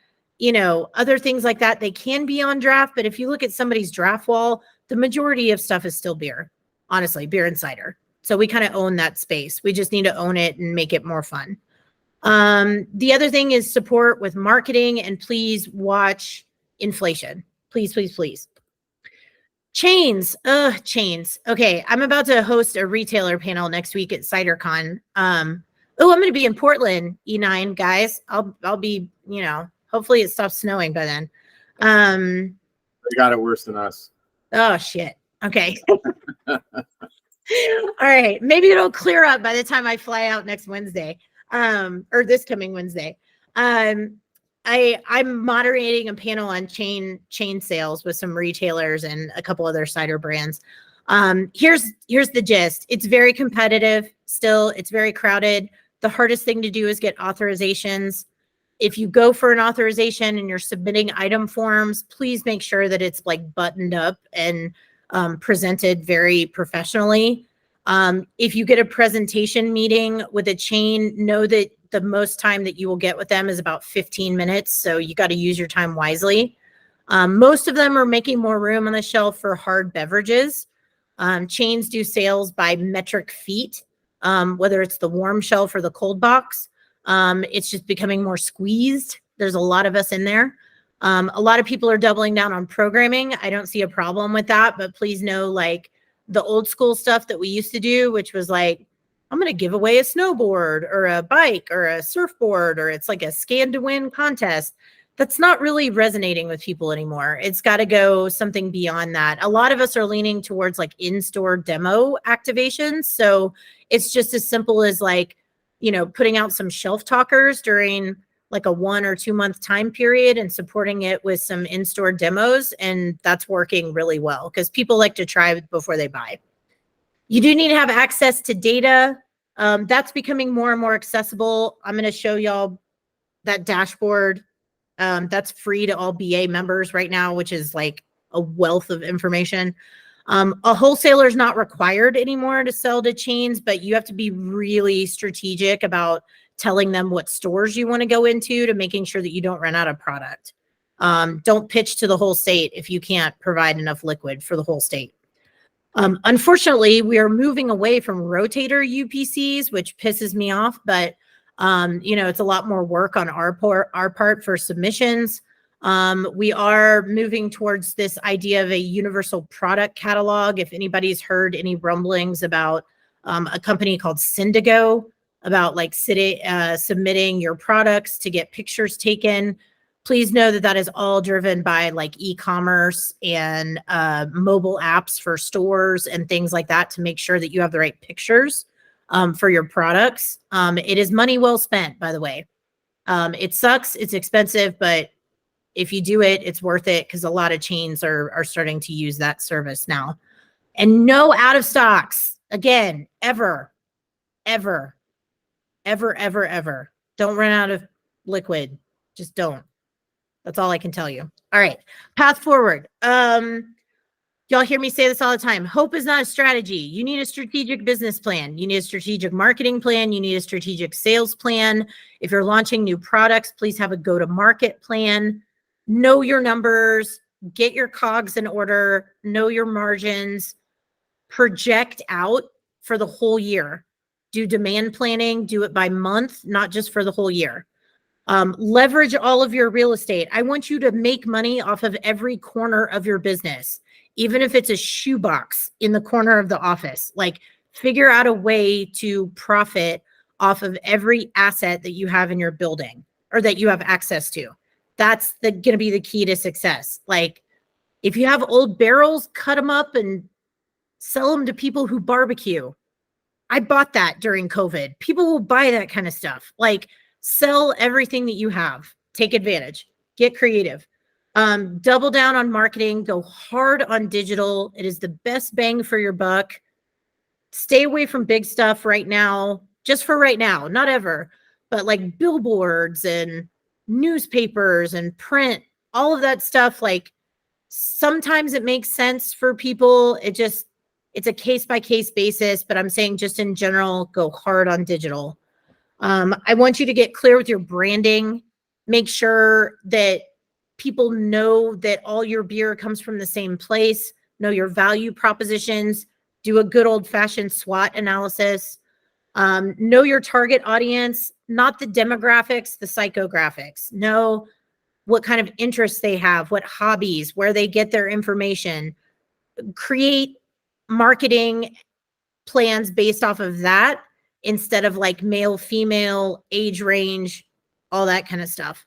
A: other things like that, they can be on draft, but if you look at somebody's draft wall, the majority of stuff is still beer, honestly, beer and cider. So we kind of own that space. We just need to own it and make it more fun. The other thing is support with marketing, and please watch inflation. Please, please, please. Chains. Okay, I'm about to host a retailer panel next week at CiderCon. I'm going to be in Portland, E9, guys. I'll be, hopefully it stops snowing by then.
B: They got it worse than us.
A: Oh, shit. Okay. All right. Maybe it'll clear up by the time I fly out next Wednesday, or this coming Wednesday. I'm moderating a panel on chain sales with some retailers and a couple other cider brands. Here's the gist. It's very competitive still. It's very crowded. The hardest thing to do is get authorizations. If you go for an authorization and you're submitting item forms, please make sure that it's like buttoned up and presented very professionally. If you get a presentation meeting with a chain, know that the most time that you will get with them is about 15 minutes. So you got to use your time wisely. Most of them are making more room on the shelf for hard beverages. Chains do sales by metric feet, whether it's the warm shelf or the cold box. It's just becoming more squeezed. There's a lot of us in there. A lot of people are doubling down on programming. I don't see a problem with that, but please know, like, the old school stuff that we used to do, which was like, I'm going to give away a snowboard or a bike or a surfboard, or it's like a scan to win contest. That's not really resonating with people anymore. It's got to go something beyond that. A lot of us are leaning towards like in-store demo activations. So it's just as simple as like, you know, putting out some shelf talkers during like a 1 or 2 month time period and supporting it with some in-store demos. And that's working really well because people like to try before they buy. You do need to have access to data. That's becoming more and more accessible. I'm going to show y'all that dashboard. That's free to all BA members right now, which is like a wealth of information. A wholesaler is not required anymore to sell to chains, but you have to be really strategic about telling them what stores you want to go into to making sure that you don't run out of product. Don't pitch to the whole state if you can't provide enough liquid for the whole state. Unfortunately, we are moving away from rotator UPCs, which pisses me off, but you know, it's a lot more work on our part for submissions. We are moving towards this idea of a universal product catalog. If anybody's heard any rumblings about a company called Syndigo, about like submitting your products to get pictures taken, please know that that is all driven by like e-commerce and mobile apps for stores and things like that to make sure that you have the right pictures for your products. It is money well spent, by the way. It sucks, it's expensive, but if you do it, it's worth it because a lot of chains are starting to use that service now. And no out of stocks, again, ever. Don't run out of liquid. Just don't. That's all I can tell you. All right, path forward. Y'all hear me say this all the time. Hope is not a strategy. You need a strategic business plan. You need a strategic marketing plan. You need a strategic sales plan. If you're launching new products, please have a go-to-market plan. Know your numbers. Get your COGS in order. Know your margins. Project out for the whole year. Do demand planning. Do it by month, not just for the whole year. Leverage all of your real estate. I want you to make money off of every corner of your business, even if it's a shoebox in the corner of the office. Like, figure out a way to profit off of every asset that you have in your building or that you have access to. That's going to be the key to success. Like, if you have old barrels, cut them up and sell them to people who barbecue. I bought that during COVID. People will buy that kind of stuff. Like, sell everything that you have. Take advantage. Get creative. Double down on marketing. Go hard on digital. It is the best bang for your buck. Stay away from big stuff right now. Just for right now, not ever. But like billboards and newspapers and print, all of that stuff. Like, sometimes it makes sense for people. It's a case-by-case basis, but I'm saying just in general, go hard on digital. I want you to get clear with your branding. Make sure that people know that all your beer comes from the same place. Know your value propositions. Do a good old-fashioned SWOT analysis. Know your target audience, not the demographics, the psychographics. Know what kind of interests they have, what hobbies, where they get their information. Create marketing plans based off of that instead of like male, female, age range, all that kind of stuff.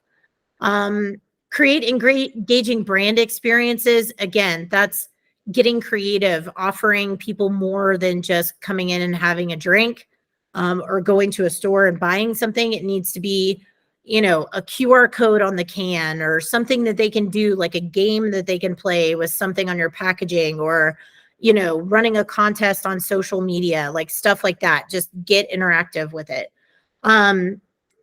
A: Create engaging brand experiences. Again, that's getting creative, offering people more than just coming in and having a drink or going to a store and buying something. It needs to be, you know, a QR code on the can or something that they can do, like a game that they can play with something on your packaging, or, you know, running a contest on social media, like stuff like that. Just get interactive with it.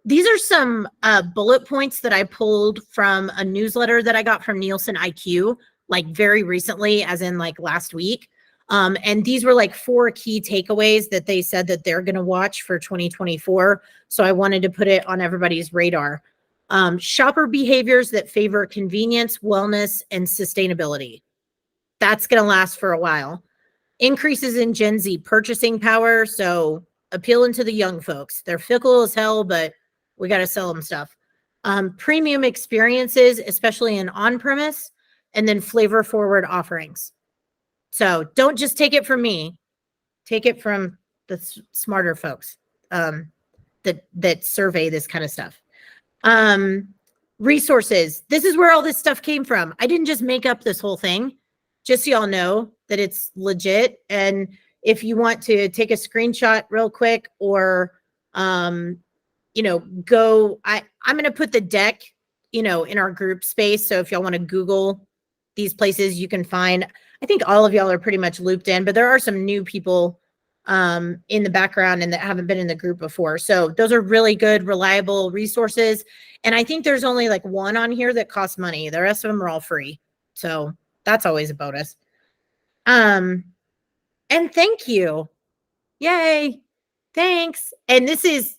A: These are some bullet points that I pulled from a newsletter that I got from Nielsen IQ, like very recently, as in like last week. And these were like 4 key takeaways that they said that they're going to watch for 2024. So I wanted to put it on everybody's radar. Shopper behaviors that favor convenience, wellness, and sustainability. That's going to last for a while. Increases in Gen Z purchasing power. So appealing to the young folks. They're fickle as hell, but we got to sell them stuff. Premium experiences, especially in on-premise, and then flavor-forward offerings. So don't just take it from me. Take it from the smarter folks that survey this kind of stuff. Resources. This is where all this stuff came from. I didn't just make up this whole thing. Just so y'all know that it's legit. And if you want to take a screenshot real quick or, I'm going to put the deck, in our group space. So if y'all want to Google these places, you can find, I think all of y'all are pretty much looped in, but there are some new people in the background and that haven't been in the group before. So those are really good, reliable resources. And I think there's only like one on here that costs money. The rest of them are all free. So that's always a bonus. And thank you. Yay. Thanks. And this is,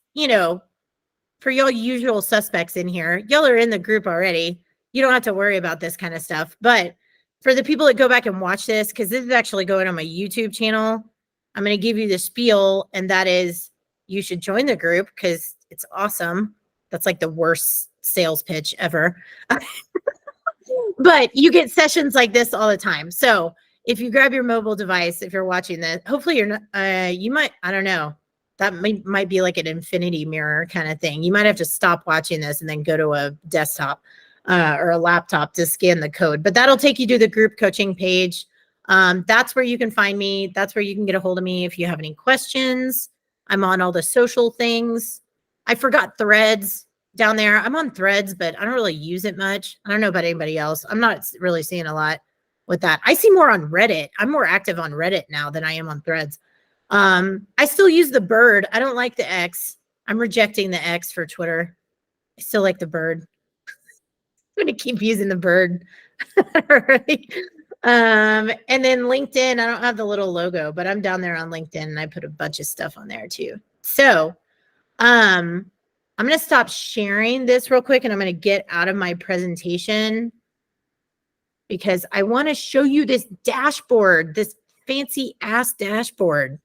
A: for y'all usual suspects in here, y'all are in the group already. You don't have to worry about this kind of stuff. But for the people that go back and watch this, because this is actually going on my YouTube channel, I'm going to give you the spiel, and that is you should join the group because it's awesome. That's like the worst sales pitch ever. But you get sessions like this all the time. So if you grab your mobile device, if you're watching this, hopefully you're not, you might, I don't know. That might be like an infinity mirror kind of thing. You might have to stop watching this and then go to a desktop or a laptop to scan the code. But that'll take you to the group coaching page. That's where you can find me. That's where you can get a hold of me if you have any questions. I'm on all the social things. I forgot Threads down there. I'm on Threads, but I don't really use it much. I don't know about anybody else. I'm not really seeing a lot with that. I see more on Reddit. I'm more active on Reddit now than I am on Threads. I still use the bird. I don't like the X. I'm rejecting the X for Twitter. I still like the bird. I'm going to keep using the bird. Right. And then LinkedIn, I don't have the little logo, but I'm down there on LinkedIn and I put a bunch of stuff on there too. So, I'm going to stop sharing this real quick and I'm going to get out of my presentation because I want to show you this dashboard, this fancy ass dashboard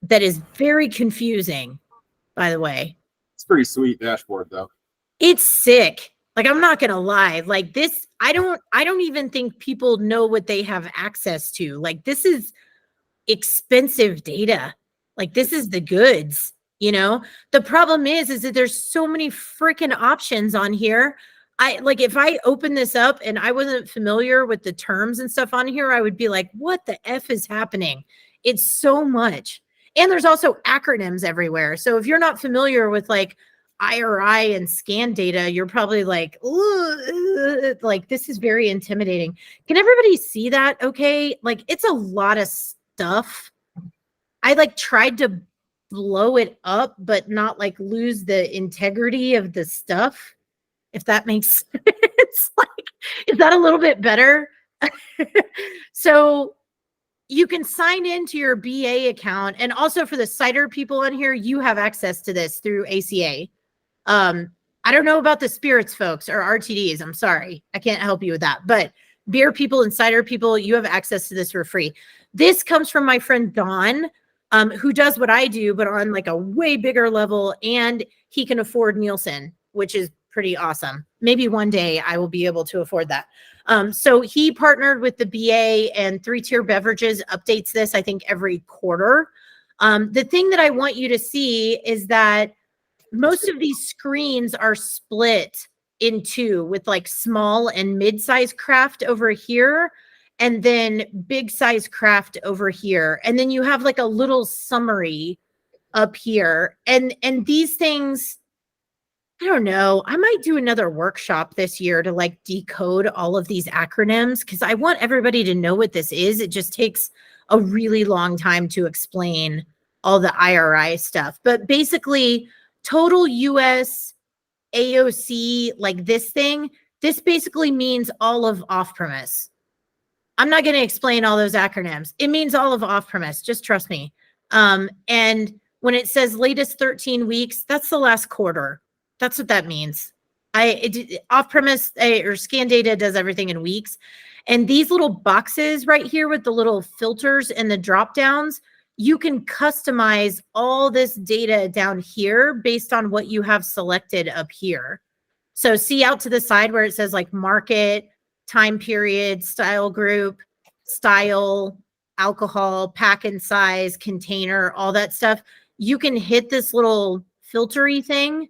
A: that is very confusing, by the way.
B: It's pretty sweet dashboard though.
A: It's sick. Like, I'm not going to lie. Like this, I don't even think people know what they have access to. Like, this is expensive data. Like, this is the goods, The problem is that there's so many freaking options on here. If I open this up and I wasn't familiar with the terms and stuff on here, I would be like, what the F is happening? It's so much. And there's also acronyms everywhere. So if you're not familiar with like IRI and scan data, you're probably like, this is very intimidating. Can everybody see that? Okay. Like, it's a lot of stuff. I tried to blow it up, but not lose the integrity of the stuff. If that makes sense. Is that a little bit better? So you can sign into your BA account. And also for the cider people in here, you have access to this through ACA. I don't know about the spirits folks or RTDs. I'm sorry. I can't help you with that. But beer people and cider people, you have access to this for free. This comes from my friend Don, who does what I do, but on a way bigger level. And he can afford Nielsen, which is pretty awesome. Maybe one day I will be able to afford that. So he partnered with the BA, and 3-Tier Beverages updates this, I think, every quarter. The thing that I want you to see is that most of these screens are split in two, with small and mid-size craft over here, and then big size craft over here. And then you have a little summary up here. And these things, I don't know. I might do another workshop this year to decode all of these acronyms because I want everybody to know what this is. It just takes a really long time to explain all the IRI stuff. But basically, total US AOC, this thing, this basically means all of off-premise. I'm not going to explain all those acronyms. It means all of off-premise. Just trust me. And when it says latest 13 weeks, that's the last quarter. That's what that means. Off-premise or scan data does everything in weeks. And these little boxes right here with the little filters and the drop downs, you can customize all this data down here based on what you have selected up here. So see out to the side where it says like market, time period, style group, style, alcohol, pack and size, container, all that stuff. You can hit this little filtery thing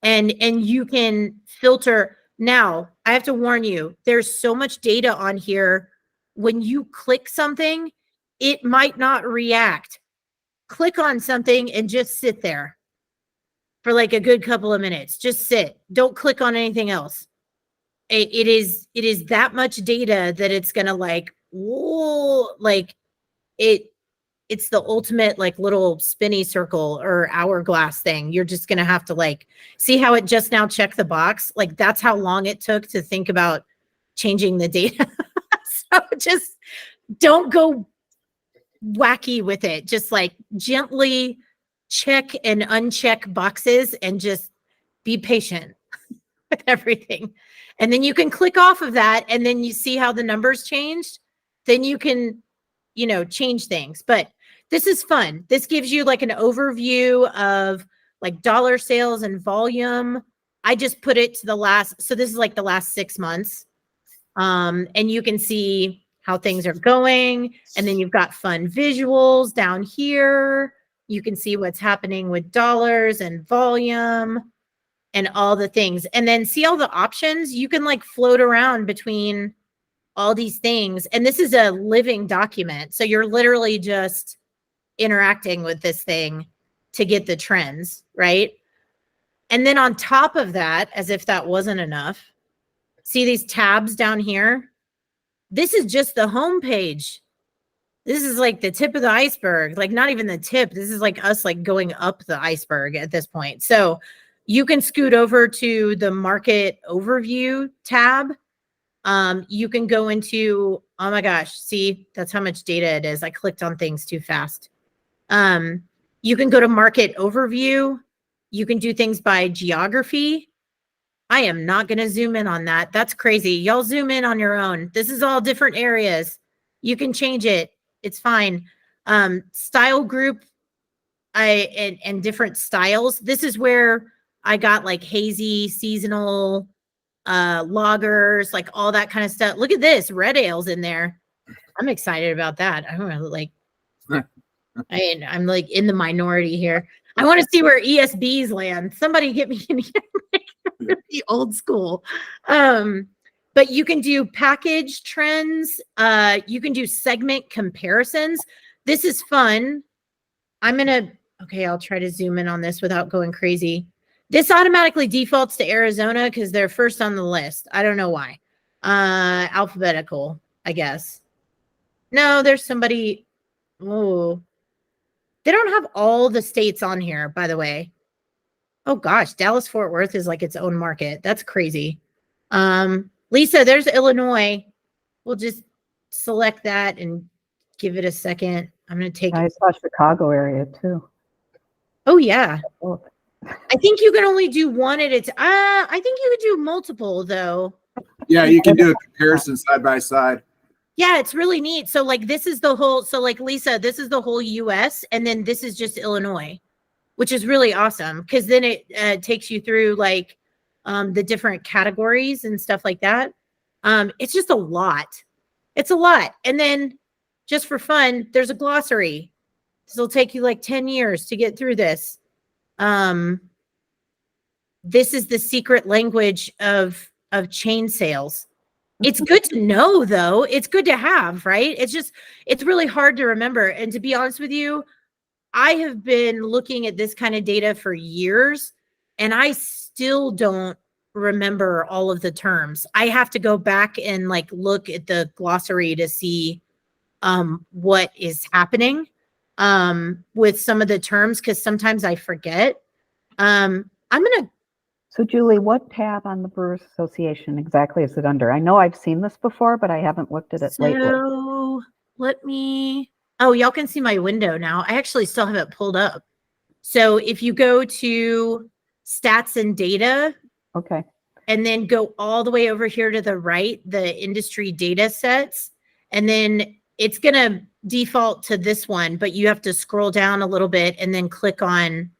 A: and you can filter. Now, I have to warn you, there's so much data on here. When you click something, it might not react. Click on something and just sit there for like a good couple of minutes. Just sit. Don't click on anything else. It is that much data that it's gonna like, whoa, like it's the ultimate like little spinny circle or hourglass thing. You're just gonna have to like see how it just now checked the box. Like that's how long it took to think about changing the data. So just don't go wacky with it. Just like gently check and uncheck boxes and just be patient with everything. And then you can click off of that and then you see how the numbers changed. Then you can, you know, change things. But this is fun. This gives you like an overview of like dollar sales and volume. I just put it to the last. So this is like the last 6 months. And you can see how things are going. And then you've got fun visuals down here. You can see what's happening with dollars and volume and all the things. And then see all the options. You can like float around between all these things. And this is a living document. So you're literally just interacting with this thing to get the trends, right? And then on top of that, as if that wasn't enough, see these tabs down here? This is just the home page. This is like the tip of the iceberg, like not even the tip. This is like us like going up the iceberg at this point. So you can scoot over to the market overview tab. You can go into, oh my gosh, see, that's how much data it is. I clicked on things too fast. You can go to market overview. You can do things by geography. I am not going to zoom in on that. That's crazy. Y'all zoom in on your own. This is all different areas. You can change it. It's fine. Style group and different styles. This is where I got like hazy, seasonal, lagers, like all that kind of stuff. Look at this. Red ale's in there. I'm excited about that. I don't know, like, I'm like in the minority here. I want to see where ESBs land. Somebody get me in here, like really old school. But you can do package trends. You can do segment comparisons. This is fun. Okay, I'll try to zoom in on this without going crazy. This automatically defaults to Arizona because they're first on the list. I don't know why. Alphabetical, I guess. No, there's somebody. Oh, they don't have all the states on here, by the way. Oh gosh, Dallas Fort Worth is like its own market. That's crazy. Lisa, there's Illinois. We'll just select that and give it a second. I'm going to take
C: I saw Chicago area too.
A: Oh yeah. I think you can only do one at a time. I think you could do multiple though.
B: Yeah, you can do a comparison side by side.
A: Yeah, it's really neat. So like this is the whole, so like Lisa, this is the whole US and then this is just Illinois, which is really awesome because then it takes you through like the different categories and stuff like that. It's just a lot. It's a lot. And then just for fun, there's a glossary. This will take you like 10 years to get through this. This is the secret language of chain sales. It's good to know though. It's good to have, right? It's really hard to remember. And to be honest with you, I have been looking at this kind of data for years and I still don't remember all of the terms. I have to go back and like look at the glossary to see what is happening with some of the terms because sometimes I forget. I'm gonna
C: So Julie, what tab on the Brewers Association exactly is it under? I know I've seen this before, but I haven't looked at it lately.
A: So let me, oh, y'all can see my window now. I actually still have it pulled up. So if you go to stats and data,
C: Okay.
A: and then go all the way over here to the right, the industry data sets, and then it's going to default to this one, but you have to scroll down a little bit and then click on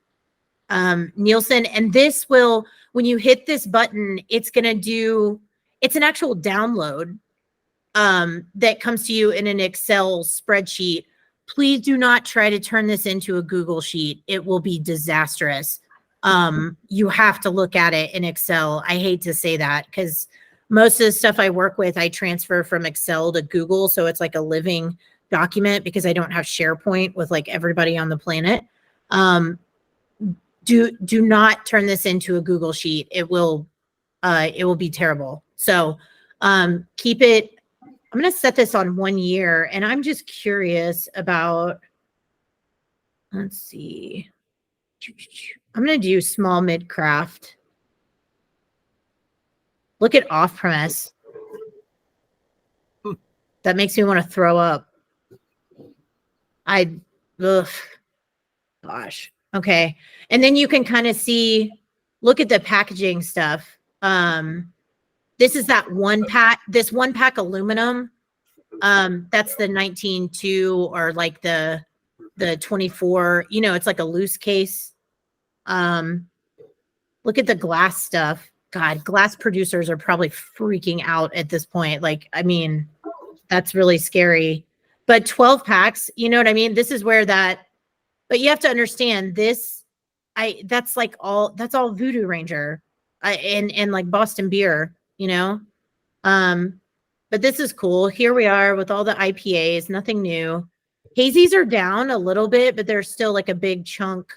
A: Nielsen. And this will, when you hit this button, it's going to do, it's an actual download that comes to you in an Excel spreadsheet. Please do not try to turn this into a Google sheet. It will be disastrous. You have to look at it in Excel. I hate to say that because most of the stuff I work with, I transfer from Excel to Google. So it's like a living document because I don't have SharePoint with like everybody on the planet. Do not turn this into a Google sheet. It will be terrible. So keep it. I'm going to set this on 1 year, and I'm just curious about, let's see. I'm going to do small mid craft. Look at off premise. That makes me want to throw up. Gosh. Okay. And then you can kind of see, look at the packaging stuff. This is that one pack, this one pack aluminum. That's the 19.2 or like the 24, you know, it's like a loose case. Look at the glass stuff. God, glass producers are probably freaking out at this point. Like, I mean, that's really scary. But 12 packs, you know what I mean? This is where that, but you have to understand this. That's all Voodoo Ranger and like Boston beer, you know? But this is cool. Here we are with all the IPAs, nothing new. Hazies are down a little bit, but they're still like a big chunk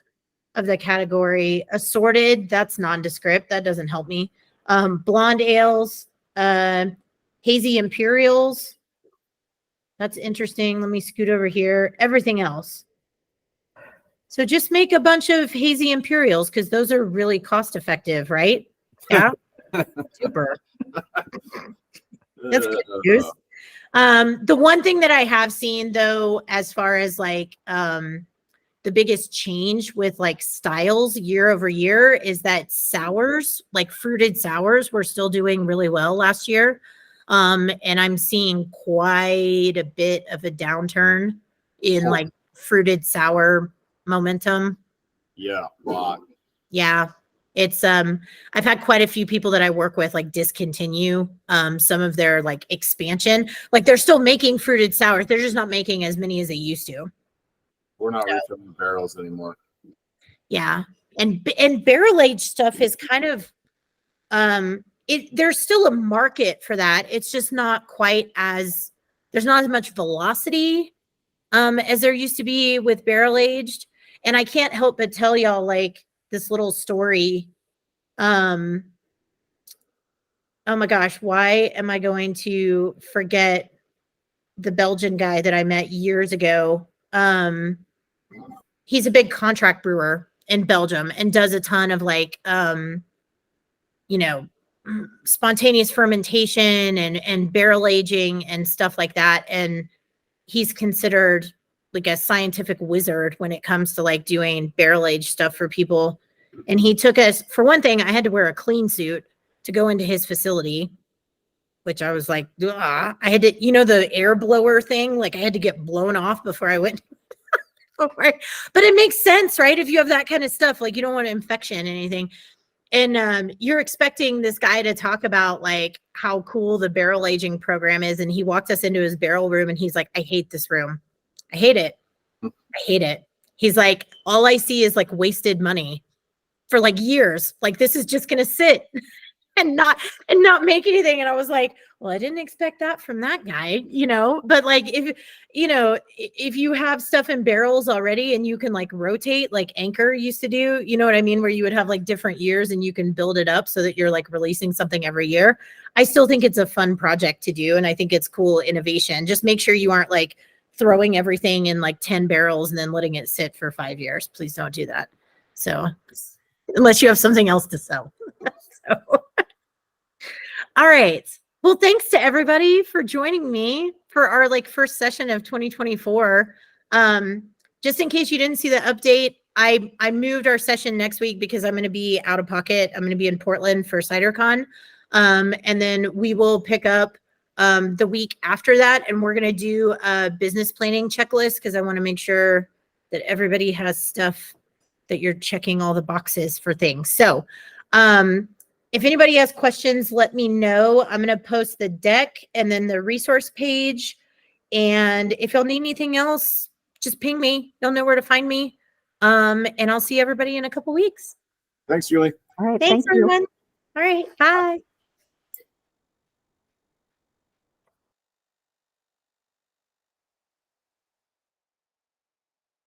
A: of the category. Assorted, that's nondescript. That doesn't help me. Blonde ales, hazy imperials. That's interesting. Let me scoot over here. Everything else. So just make a bunch of hazy imperials because those are really cost effective, right? Yeah. Super. That's good news. The one thing that I have seen though, as far as like the biggest change with like styles year over year is that sours, like fruited sours, were still doing really well last year. And I'm seeing quite a bit of a downturn in like fruited sour momentum.
B: Yeah, a lot.
A: Yeah. It's I've had quite a few people that I work with like discontinue some of their like expansion. Like they're still making fruited sours. They're just not making as many as they used to.
B: We're not refilling barrels anymore.
A: Yeah. And barrel aged stuff is kind of there's still a market for that. It's just not quite as there's not as much velocity as there used to be with barrel aged. And I can't help but tell y'all like this little story. Oh my gosh, why am I going to forget the Belgian guy that I met years ago? He's a big contract brewer in Belgium and does a ton of like you know, spontaneous fermentation and barrel aging and stuff like that. And he's considered like a scientific wizard when it comes to like doing barrel aged stuff for people. And he took us, for one thing, I had to wear a clean suit to go into his facility, which I was like, I had to, you know, the air blower thing, like I had to get blown off before I went. But it makes sense, right? If you have that kind of stuff, like you don't want an infection and anything. And you're expecting this guy to talk about like how cool the barrel aging program is. And he walked us into his barrel room and he's like, I hate this room. I hate it. I hate it. He's like, all I see is like wasted money for like years. Like this is just going to sit and not make anything. And I was like, well, I didn't expect that from that guy, you know, but like, if, you know, if you have stuff in barrels already and you can like rotate like Anchor used to do, you know what I mean? Where you would have like different years and you can build it up so that you're like releasing something every year. I still think it's a fun project to do. And I think it's cool innovation. Just make sure you aren't like throwing everything in like 10 barrels and then letting it sit for 5 years. Please don't do that. So unless you have something else to sell. So, all right. Well, thanks to everybody for joining me for our first session of 2024. Just in case you didn't see the update, I moved our session next week because I'm going to be out of pocket. I'm going to be in Portland for CiderCon. And then we will pick up the week after that, and we're going to do a business planning checklist because I want to make sure that everybody has stuff that you're checking all the boxes for things. So if anybody has questions, let me know. I'm going to post the deck and then the resource page. And if y'all need anything else, just ping me. You'll know where to find me. And I'll see everybody in a couple weeks.
B: Thanks, Julie.
C: All right.
A: Thanks,
C: Thank you.
A: everyone. All right. Bye.